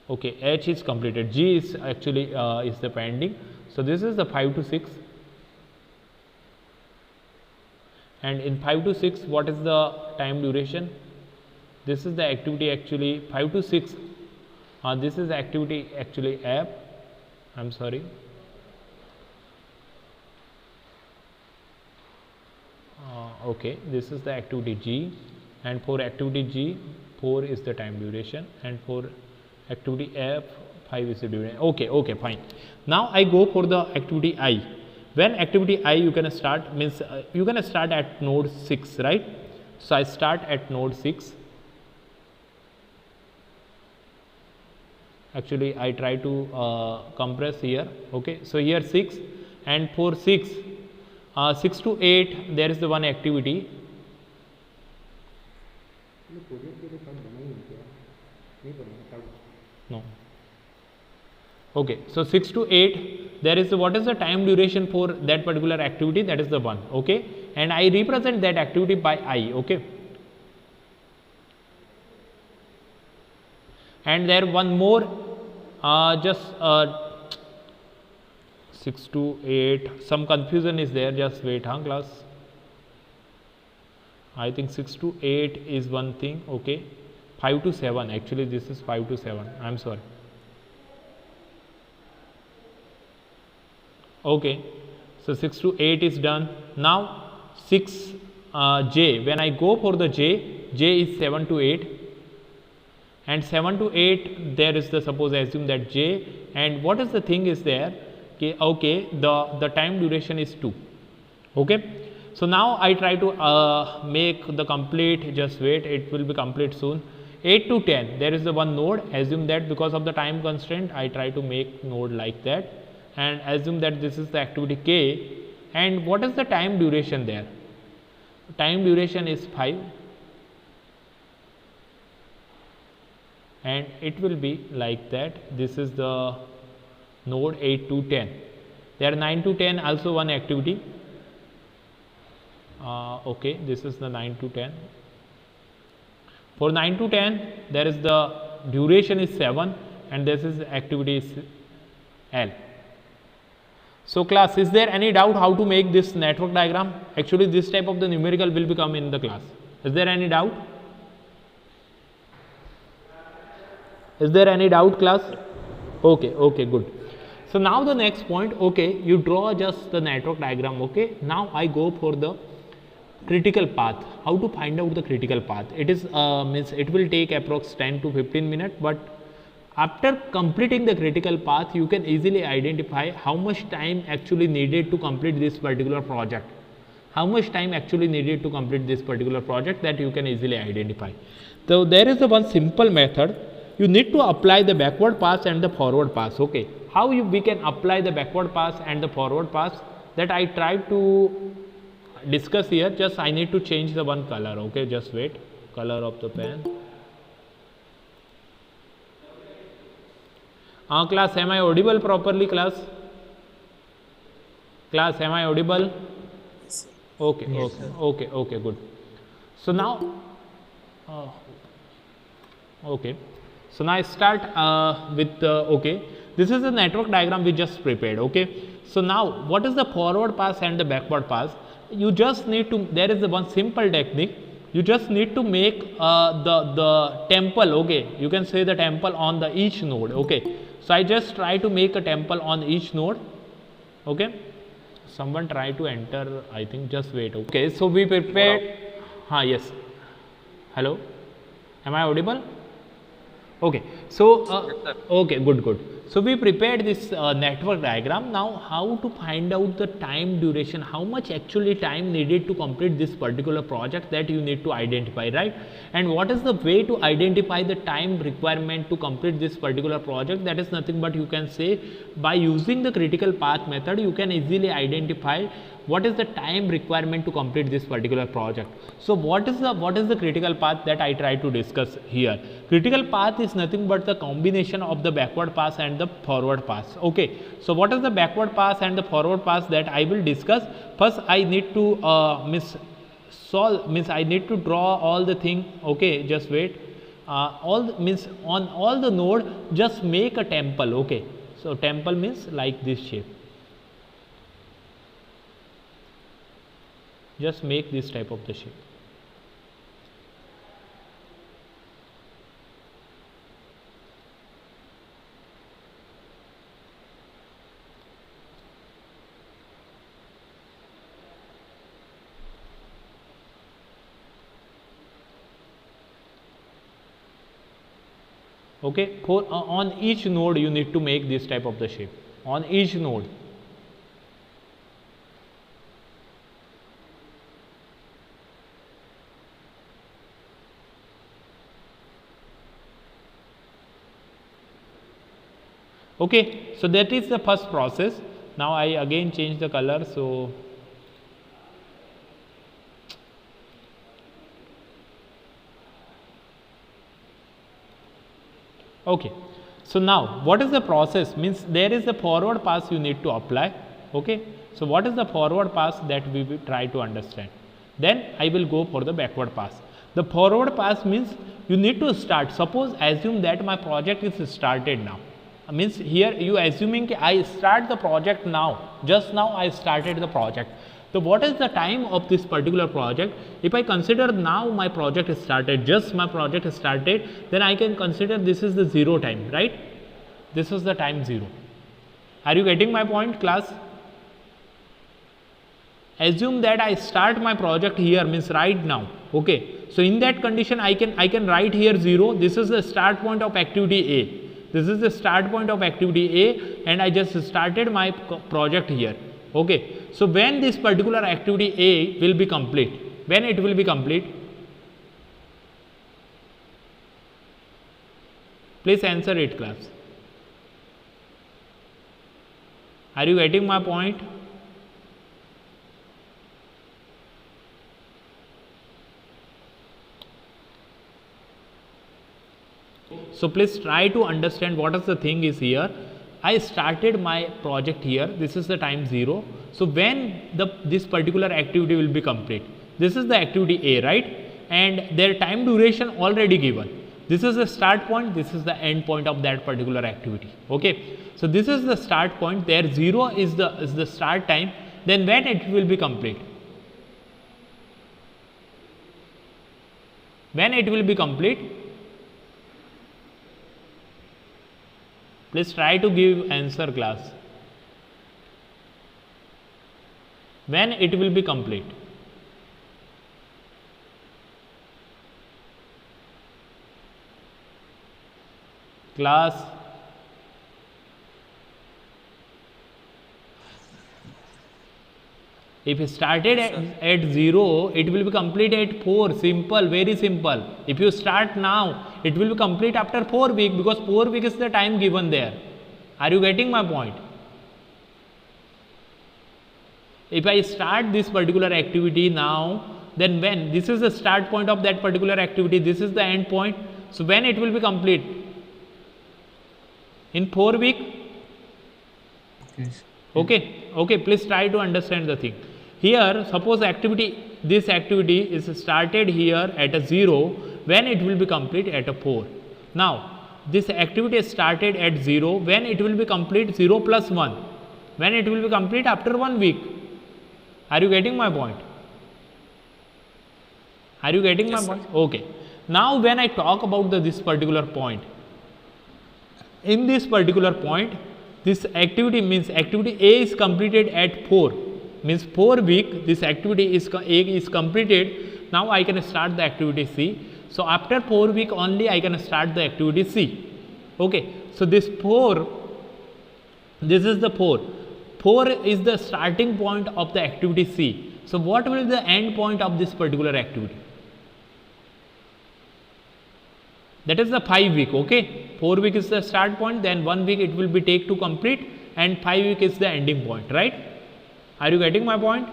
Okay, H is completed, G is actually is the pending. So this is the 5 to 6, and in 5 to 6 what is the time duration? This is the activity actually 5 to 6, this is the activity actually F, I'm sorry, okay, this is the activity G, and for activity G 4 is the time duration, and for activity F 5 is the duration. Okay, okay, fine. Now I go for the activity I. When activity I you can start, means you can start at node 6, right? So I start at node 6. Actually I try to compress here. Okay, so here 6, and for 6, 6 to 8 there is the one activity. No. Okay, so 6 to 8 there is the, what is the time duration for that particular activity? That is the 1. Okay, and I represent that activity by I. Okay, and there one more, just 6 to 8, some confusion is there, just wait, class. I think 6 to 8 is one thing. Okay, 5 to 7, actually this is 5 to 7, I'm sorry. Okay, so 6 to 8 is done. Now 6 J, when I go for the J is 7 to 8, and 7 to 8 there is the, suppose assume that J, and what is the thing is there, okay, the time duration is 2. Okay, so now I try to make the complete, just wait, it will be complete soon. 8 to 10 there is the one node, assume that because of the time constraint I try to make node like that, and assume that this is the activity K, and what is the time duration there? Time duration is 5, and it will be like that. This is the node 8 to 10. There are 9 to 10 also one activity. Okay, this is the 9 to 10. For 9 to 10 there is the duration is 7, and this is activity is L. So class, is there any doubt how to make this network diagram? Actually this type of the numerical will become in the class. Is there any doubt? Is there any doubt, class? Okay, okay, good. So now the next point, okay, you draw just the network diagram. Okay, now I go for the critical path. How to find out the critical path? It is means it will take approx 10 to 15 minutes, but after completing the critical path you can easily identify how much time actually needed to complete this particular project. How much time actually needed to complete this particular project, that you can easily identify. So there is the one simple method. You need to apply the backward pass and the forward pass. Okay, how we can apply the backward pass and the forward pass, that I try to discuss here. Just I need to change the one color. Okay, just wait, color of the pen. Class, am I audible properly, class? Class, am I audible? Okay, Yes, okay, sir. okay, okay, good. So now, uh, okay. So now I start with okay. This is the network diagram we just prepared. Okay. So now, what is the forward pass and the backward pass? You just need to. There is one simple technique. You just need to make the temple. Okay. You can say the temple on the each node. Okay. So I just try to make a temple on each node. Okay. Someone try to enter. I think just wait. Okay. So we prepared. Yes. Hello. Am I audible? Okay, so okay, good, good. So we prepared this network diagram. Now, how to find out the time duration? How much actually time needed to complete this particular project, that you need to identify, right? And what is the way to identify the time requirement to complete this particular project? That is nothing but, you can say, by using the critical path method, you can easily identify what is the time requirement to complete this particular project. So what is the critical path that I try to discuss here? Critical path is nothing but the combination of the backward pass and the forward pass. Okay, so what is the backward pass and the forward pass that I will discuss? First I need to I need to draw all the thing. Okay, just wait. Means on all the node, just make a temple. Okay, so temple means like this shape. Just make this type of the shape. Okay, for on each node you need to make this type of the shape on each node. Okay, so that is the first process. Now I again change the color. So okay, so now what is the process? Means there is a forward pass you need to apply. Okay, so what is the forward pass that we will try to understand? Then I will go for the backward pass. The forward pass means you need to start. Suppose assume that my project is started now. Means here you assuming I start the project now. Just now I started the project. So what is the time of this particular project? If I consider now my project is started, just my project is started, then I can consider this is the 0 time, right? This is the time 0. Are you getting my point, class? Assume that I start my project here, means right now. Okay, so in that condition I can write here 0. This is the start point of activity A. This is the start point of activity A, and I just started my project here. Okay, so when this particular activity A will be complete, when it will be complete, please answer it, class. Are you getting my point? So please try to understand what is the thing is here. I started my project here. This is the time 0. So when this particular activity will be complete, this is the activity A, right? And their time duration already given. This is the start point. This is the end point of that particular activity. Okay. So this is the start point. There 0 is the start time. Then when it will be complete? When it will be complete? Please try to give answer, class. When it will be complete? Class. If it started at 0, it will be complete at 4. Simple, very simple. If you start now, it will be complete after 4 weeks, because 4 weeks is the time given there. Are you getting my point? If I start this particular activity now, then when? This is the start point of that particular activity. This is the end point. So when it will be complete? In 4 weeks? Yes. Okay, okay, please try to understand the thing. Here suppose this activity is started here at a 0, when it will be complete at a 4. Now this activity is started at 0, when it will be complete 0 plus 1, when it will be complete after 1 week. Are you getting my point? Are you getting my point? Okay. Now when I talk about this particular point, in this particular point, this activity means activity A is completed at 4, means 4 week this activity A is completed. Now I can start the activity C. So after 4 week only I can start the activity C. Okay. So this 4, this is the 4. 4 is the starting point of the activity C. So what will be the end point of this particular activity? That is the 5 week. Okay. 4 week is the start point, then 1 week it will be take to complete, and 5 week is the ending point, right? Are you getting my point?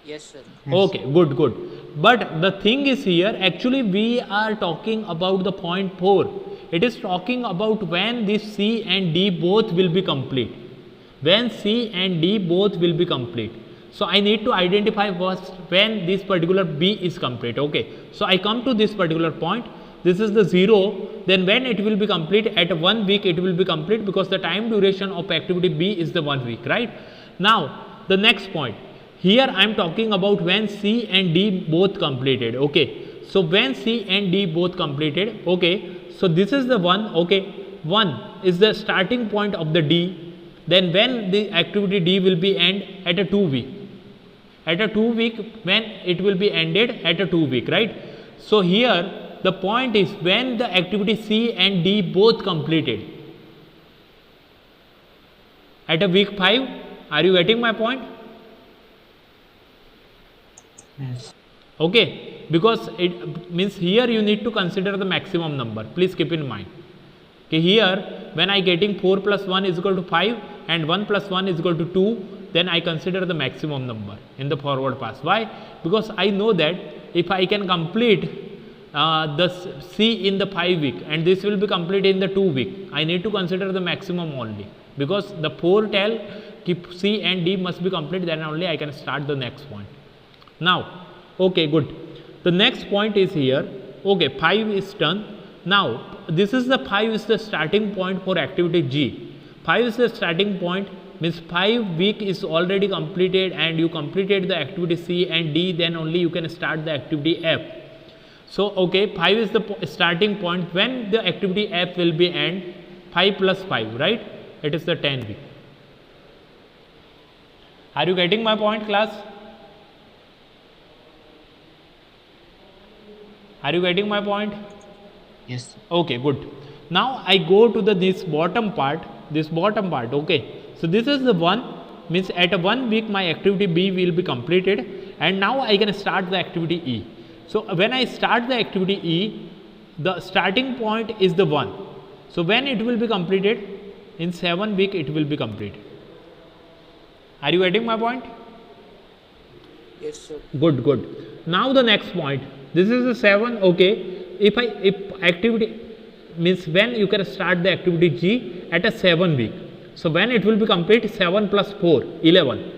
Yes, sir. Okay, good. But the thing is here, actually we are talking about the point 4. It is talking about when this C and D both will be complete. When C and D both will be complete. So I need to identify first when this particular B is complete. Okay. So I come to this particular point. This is the 0. Then when it will be complete at 1 week, it will be complete, because the time duration of activity B is the 1 week, right? Now the next point. Here I am talking about when C and D both completed. Okay. So when C and D both completed. Okay. So this is the 1. Okay. 1 is the starting point of the D. Then when the activity D will be end at a 2 week. At a 2 week, when it will be ended at a 2 week, right? So here the point is when the activity C and D both completed at a week 5. Are you getting my point? Yes. Okay, because it means here you need to consider the maximum number. Please keep in mind. Okay, here when I getting 4 plus 1 is equal to 5 and 1 plus 1 is equal to 2, then I consider the maximum number in the forward pass. Why? Because I know that if I can complete the C in the 5 week and this will be complete in the 2 week, I need to consider the maximum only, because the 4 tell keep C and D must be complete, then only I can start the next point. Now, okay, good. The next point is here. Okay, 5 is done. Now this is the 5 is the starting point for activity G. 5 is the starting point, means 5 week is already completed and you completed the activity C and D, then only you can start the activity F. So okay, 5 is the starting point. When the activity F will be end, 5 plus 5, right? It is the 10 week. Are you getting my point, class? Are you getting my point? Yes. Okay, good. Now I go to this bottom part. Okay. So this is the 1, means at a 1 week my activity B will be completed, and now I can start the activity E. So when I start the activity E, the starting point is the 1. So when it will be completed, in 7 week it will be completed. Are you getting my point? Yes, sir. Good. Now the next point. This is the 7. Okay. If activity means when you can start the activity G at a 7 week. So when it will be complete, 7 plus 4, 11.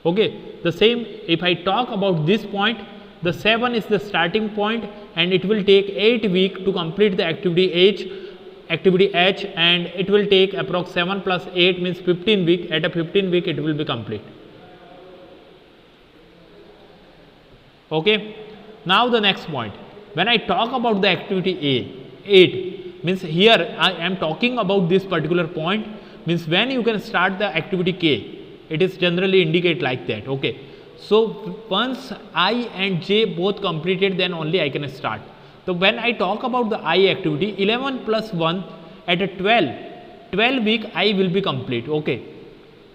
Okay. The same, if I talk about this point, the 7 is the starting point and it will take 8 weeks to complete the activity H, and it will take approx 7 plus 8 means 15 week. At a 15 week it will be complete. Okay. Now the next point. When I talk about the activity A, 8 means here I am talking about this particular point, means when you can start the activity K, it is generally indicate like that. Okay. So once I and J both completed, then only I can start. So when I talk about the I activity, 11 plus 1 at a 12 week I will be complete. Okay.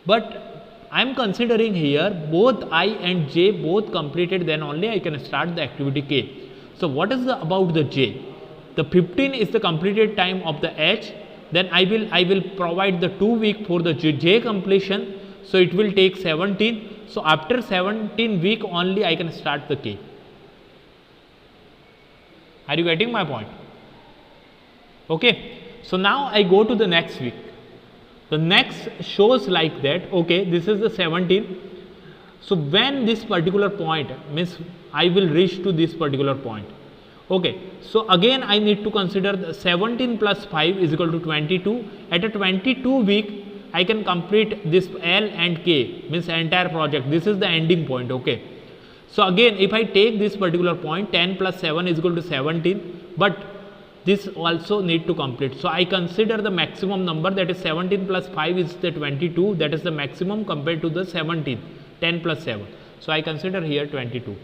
But I am considering here both I and J both completed, then only I can start the activity K. So what is about the J? The 15 is the completed time of the H. Then I will provide the 2 week for the J completion. So it will take 17. So after 17 week only I can start the K. Are you getting my point? Okay. So now I go to the next week. The next shows like that, okay, this is the 17. So when this particular point means I will reach to this particular point. Okay, so again I need to consider the 17 plus 5 is equal to 22. At a 22 week, I can complete this L and K, means entire project. This is the ending point. Okay, so again if I take this particular point, 10 plus 7 is equal to 17, but this also need to complete. So I consider the maximum number, that is 17 plus 5 is the 22, that is the maximum compared to the 17, 10 plus 7. So I consider here 22.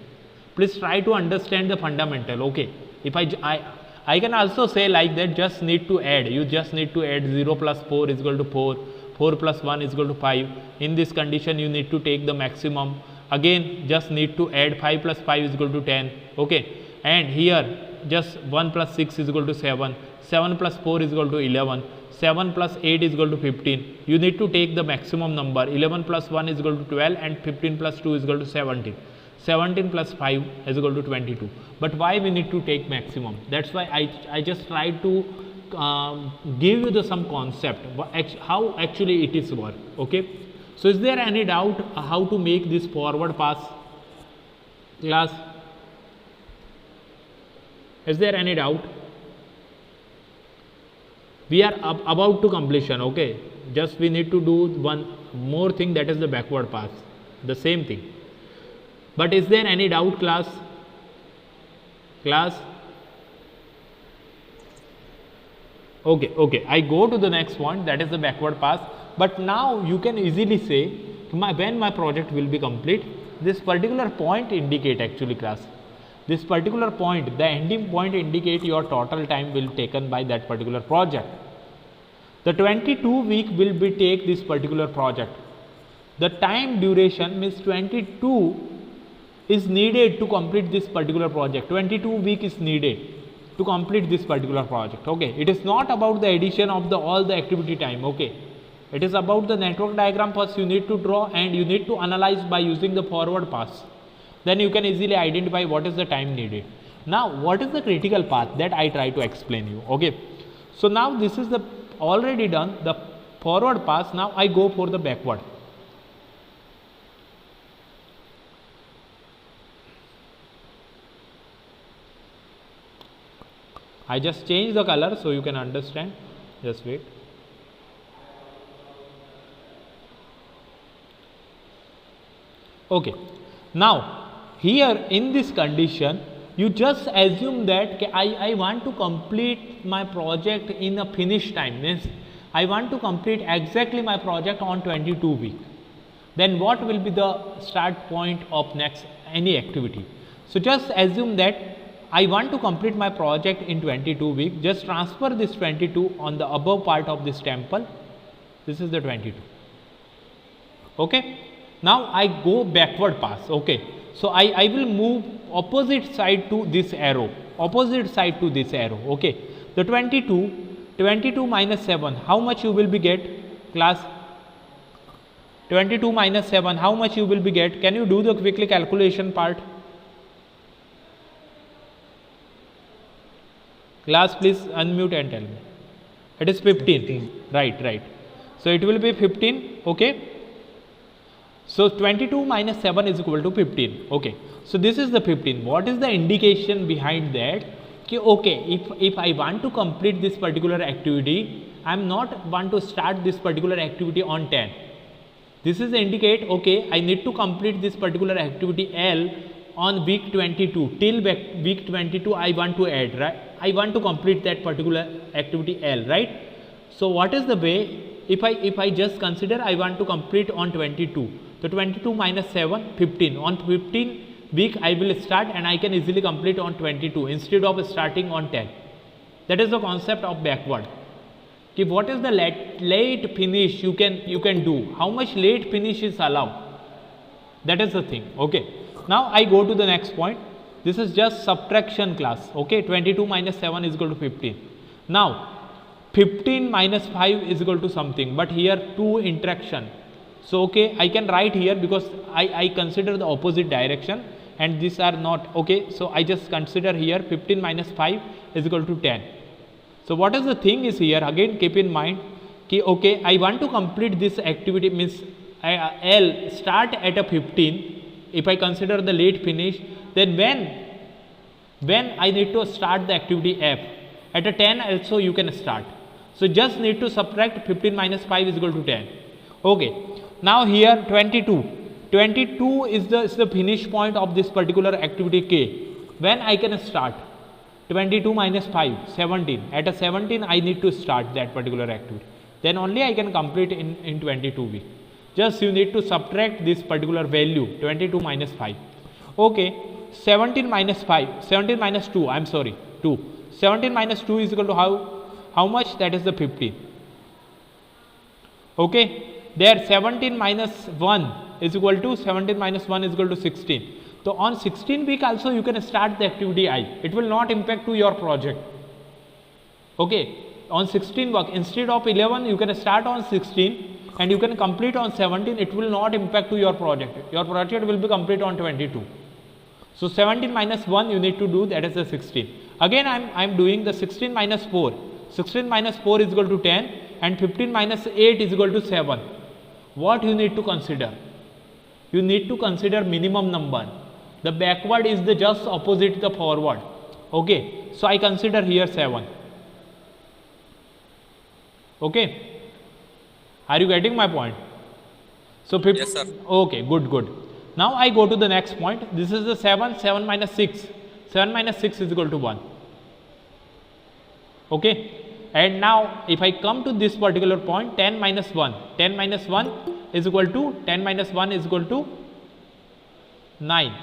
Please try to understand the fundamental. Okay, if I can also say like that, just need to add, you just need to add 0 plus 4 is equal to 4, 4 plus 1 is equal to 5. In this condition you need to take the maximum, again just need to add 5 plus 5 is equal to 10. Okay, and here just 1 plus 6 is equal to 7, 7 plus 4 is equal to 11, 7 plus 8 is equal to 15. You need to take the maximum number, 11 plus 1 is equal to 12 and 15 plus 2 is equal to 17. 17 plus 5 is equal to 22. But why we need to take maximum? That's why I just try to give you the some concept, how actually it is work. Okay, so is there any doubt how to make this forward pass, class? Is there any doubt? We are about to completion. Okay, just we need to do one more thing, that is the backward pass, the same thing. But is there any doubt, class? Class? Okay, I go to the next point, that is the backward pass. But now you can easily say when my project will be complete, this particular point indicate actually, class. This particular point, the ending point indicate your total time will taken by that particular project. The 22 week will be take this particular project. The time duration means 22 is needed to complete this particular project. 22 week is needed to complete this particular project. Okay, it is not about the addition of the all the activity time. Okay, it is about the network diagram first you need to draw and you need to analyze by using the forward pass. Then you can easily identify what is the time needed. Now what is the critical path, that I try to explain you. Okay, so now this is the already done the forward pass. Now I go for the backward. I just change the color so you can understand. Just wait. Okay, now here in this condition you just assume that I want to complete my project in a finish time, means I want to complete exactly my project on 22 week. Then what will be the start point of next any activity? So just assume that I want to complete my project in 22 week. Just transfer this 22 on the above part of this temple. This is the 22. Okay, now I go backward pass. Okay, so I will move opposite side to this arrow, opposite side to this arrow. Okay, the 22 minus 7, how much you will be get, class? 22 minus 7, how much you will be get? Can you do the quickly calculation part? Class, please unmute and tell me. It is 15. Right. So it will be 15. Okay. So 22 minus 7 is equal to 15. Okay. So this is the 15. What is the indication behind that? Okay, if I want to complete this particular activity, I am not want to start this particular activity on 10. This is indicate, okay, I need to complete this particular activity L on week 22. Till week 22 I want to add, right? I want to complete that particular activity L, right? So what is the way? If I just consider I want to complete on 22. So 22 minus 7, 15. On 15 week I will start and I can easily complete on 22 instead of starting on 10. That is the concept of backward. Okay, what is the late finish you can do? How much late finish is allowed? That is the thing. Okay. Now I go to the next point. This is just subtraction class. Okay, 22 minus 7 is equal to 15. Now 15 minus 5 is equal to something, but here 2 interaction. So okay, I can write here because I consider the opposite direction and these are not. Okay, so I just consider here 15 minus 5 is equal to 10. So what is the thing is here, again keep in mind, कि okay, I want to complete this activity, means L start at a 15. If I consider the late finish, then when I need to start the activity F at a 10 also you can start. So just need to subtract 15 minus 5 is equal to 10. Okay. Now here 22. 22 is the finish point of this particular activity K. When I can start? 22 minus 5, 17. At a 17 I need to start that particular activity. Then only I can complete in 22 weeks. Just you need to subtract this particular value, 22 minus 5. Okay, 17 minus 5, 17 minus 2, I am sorry, 2. 17 minus 2 is equal to how much? That is the 15. Okay, there 17 minus 1 is equal to 17 minus 1 is equal to 16. So on 16 week also you can start the activity I. It will not impact to your project. Okay, on 16 work, instead of 11 you can start on 16 and you can complete on 17. It will not impact to your project. Your project will be complete on 22. So 17 minus 1 you need to do, that is the 16. Again I am doing the 16 minus 4. 16 minus 4 is equal to 10 and 15 minus 8 is equal to 7. What you need to consider? You need to consider minimum number. The backward is the just opposite the forward. Okay, so I consider here 7. Okay, are you getting my point? So Yes, sir. okay, good. Now I go to the next point. This is the 7. 7 minus 6. 7 minus 6 is equal to 1. Okay, and now if I come to this particular point, 10 minus 1. 10 minus 1 is equal to 10 minus 1 is equal to 9.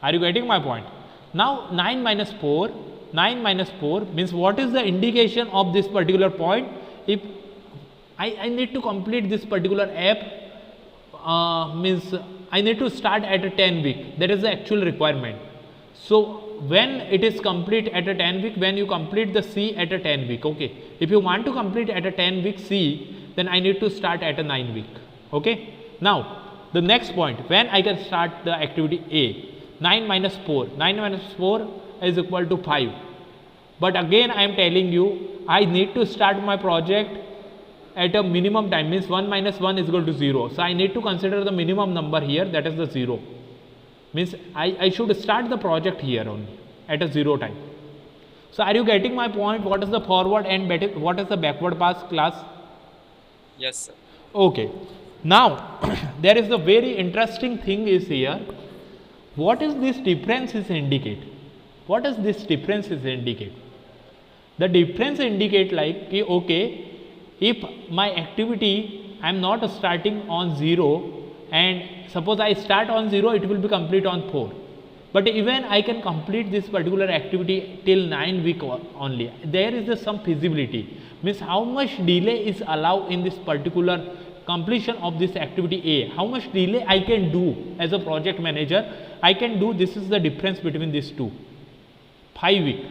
Are you getting my point? Now 9 minus 4. 9 minus 4 means what is the indication of this particular point? If I need to complete this particular app, means I need to start at a 10 week. That is the actual requirement. So when it is complete at a 10 week, when you complete the C at a 10 week, okay. If you want to complete at a 10 week C, then I need to start at a 9 week. Okay. Now the next point, when I can start the activity A. 9 minus 4. 9 minus 4 is equal to 5. But again I am telling you, I need to start my project at a minimum time, means 1 minus 1 is equal to 0. So I need to consider the minimum number here, that is the 0. Means I should start the project here only at a 0 time. So are you getting my point? What is the forward and what is the backward pass, class? Yes, sir. Okay. Now there is the very interesting thing is here. What is this difference is indicate? What is this difference is indicate? The difference indicate like, okay, if my activity I am not starting on 0 and suppose I start on 0, it will be complete on 4. But even I can complete this particular activity till 9 week only. There is some feasibility. Means how much delay is allowed in this particular completion of this activity A. How much delay I can do as a project manager. I can do, this is the difference between these two. 5 week.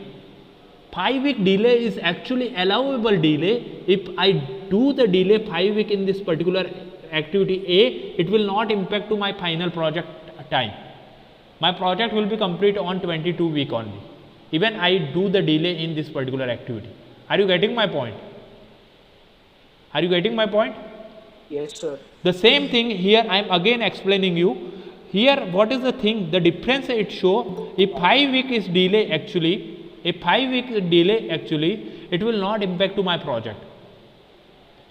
5 week delay is actually allowable delay. If I do the delay 5 week in this particular activity A, it will not impact to my final project time. My project will be complete on 22 week only. Even I do the delay in this particular activity. Are you getting my point? Are you getting my point? Yes, sir. The same thing here I am again explaining you. Here what is the thing? The difference it show, if 5 week is delay actually, if 5 week delay actually, it will not impact to my project.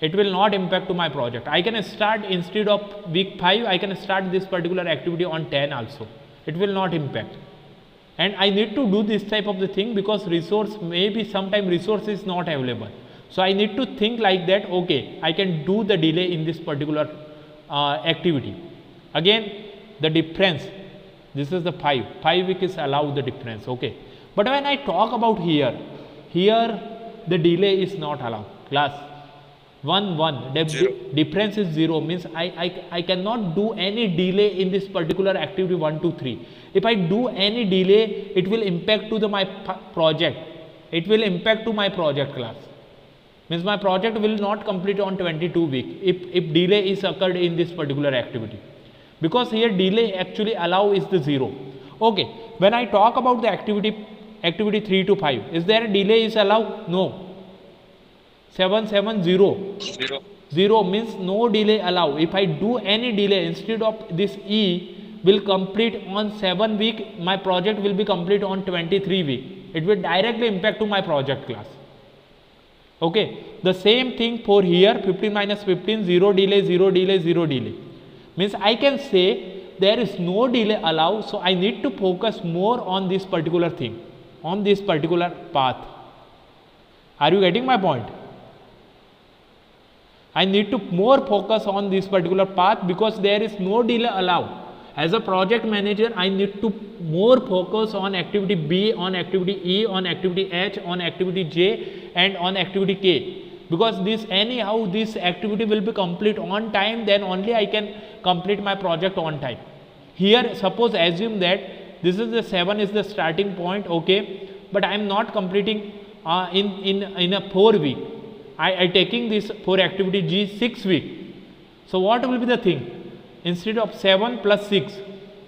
It will not impact to my project. I can start instead of week 5, I can start this particular activity on 10 also. It will not impact. And I need to do this type of the thing because resource, maybe sometime resource is not available. So I need to think like that, okay, I can do the delay in this particular activity. Again, the difference, this is the 5 week is allowed the difference, okay. But when I talk about here the delay is not allowed, class. 1 1 difference is 0 means I cannot do any delay in this particular activity 1 2 3. If I do any delay, it will impact to my project. It will impact to my project, class. Means my project will not complete on 22 week if delay is occurred in this particular activity, because here delay actually allow is the 0. Okay, when I talk about the activity 3 to 5, is there a delay is allowed? No. 770. 0. 0 means no delay allow. If I do any delay, instead of this E will complete on 7 week, my project will be complete on 23 week. It will directly impact to my project class. Okay, the same thing for here, 15 minus 15, 0 delay, 0 delay, 0 delay. Means I can say there is no delay allowed, so I need to focus more on this particular thing, on this particular path. Are you getting my point? I need to more focus on this particular path because there is no delay allowed. As a project manager, I need to more focus on activity B, on activity E, on activity H, on activity J and on activity K. Because this anyhow this activity will be complete on time, then only I can complete my project on time. Here suppose assume that this is the 7 is the starting point, okay, but I am not completing in a 4 week. I taking this for activity G 6 week. So what will be the thing? Instead of 7 plus 6,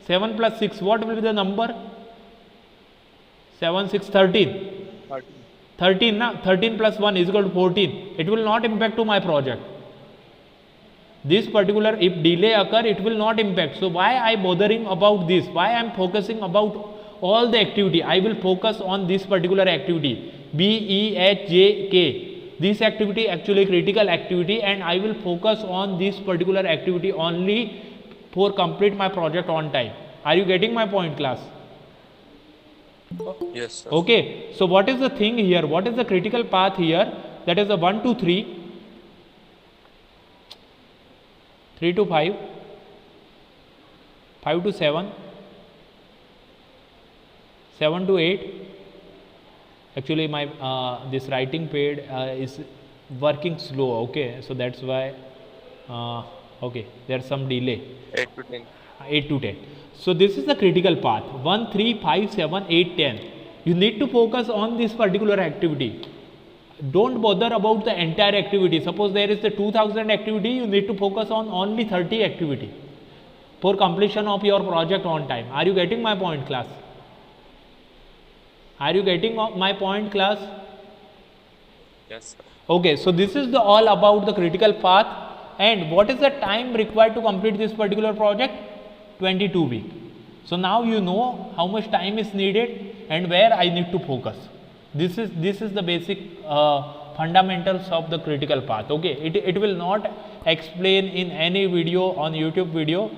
7 plus 6, what will be the number? 7, 6, 13. 13 na? 13 plus 1 is equal to 14. It will not impact to my project. This particular, if delay occur, it will not impact. So why I bothering about this? Why I am focusing about all the activity? I will focus on this particular activity B, E, H, J, K. This activity actually critical activity, and I will focus on this particular activity only for complete my project on time. Are you getting my point, class? Yes, sir. Okay, so what is the thing here? What is the critical path here? That is the 1 to 3, 3 to 5, 5 to 7, 7 to 8. Actually my this writing pad is working slow, okay, so that's why okay, there's some delay. 8 to 10. 8 to 10. So this is the critical path 1, 3, 5, 7, 8, 10. You need to focus on this particular activity. Don't bother about the entire activity. Suppose there is the 2000 activity, you need to focus on only 30 activity for completion of your project on time. Are you getting my point, class? Are you getting my point, class? Yes, sir. Okay, so this is the all about the critical path. And what is the time required to complete this particular project? 22 weeks. So now you know how much time is needed and where I need to focus. This is the basic fundamentals of the critical path. Okay, it will not explain in any video on YouTube video.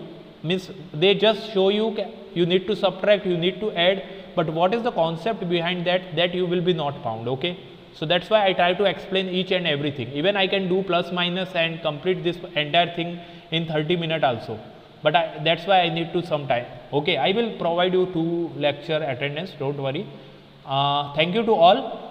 Means they just show you need to subtract, you need to add, but what is the concept behind that you will be not found. Okay, so that's why I try to explain each and everything. Even I can do plus minus and complete this entire thing in 30 minutes also, but that's why I need to some time. Okay, I will provide you 2 lecture attendance, don't worry. Thank you to all.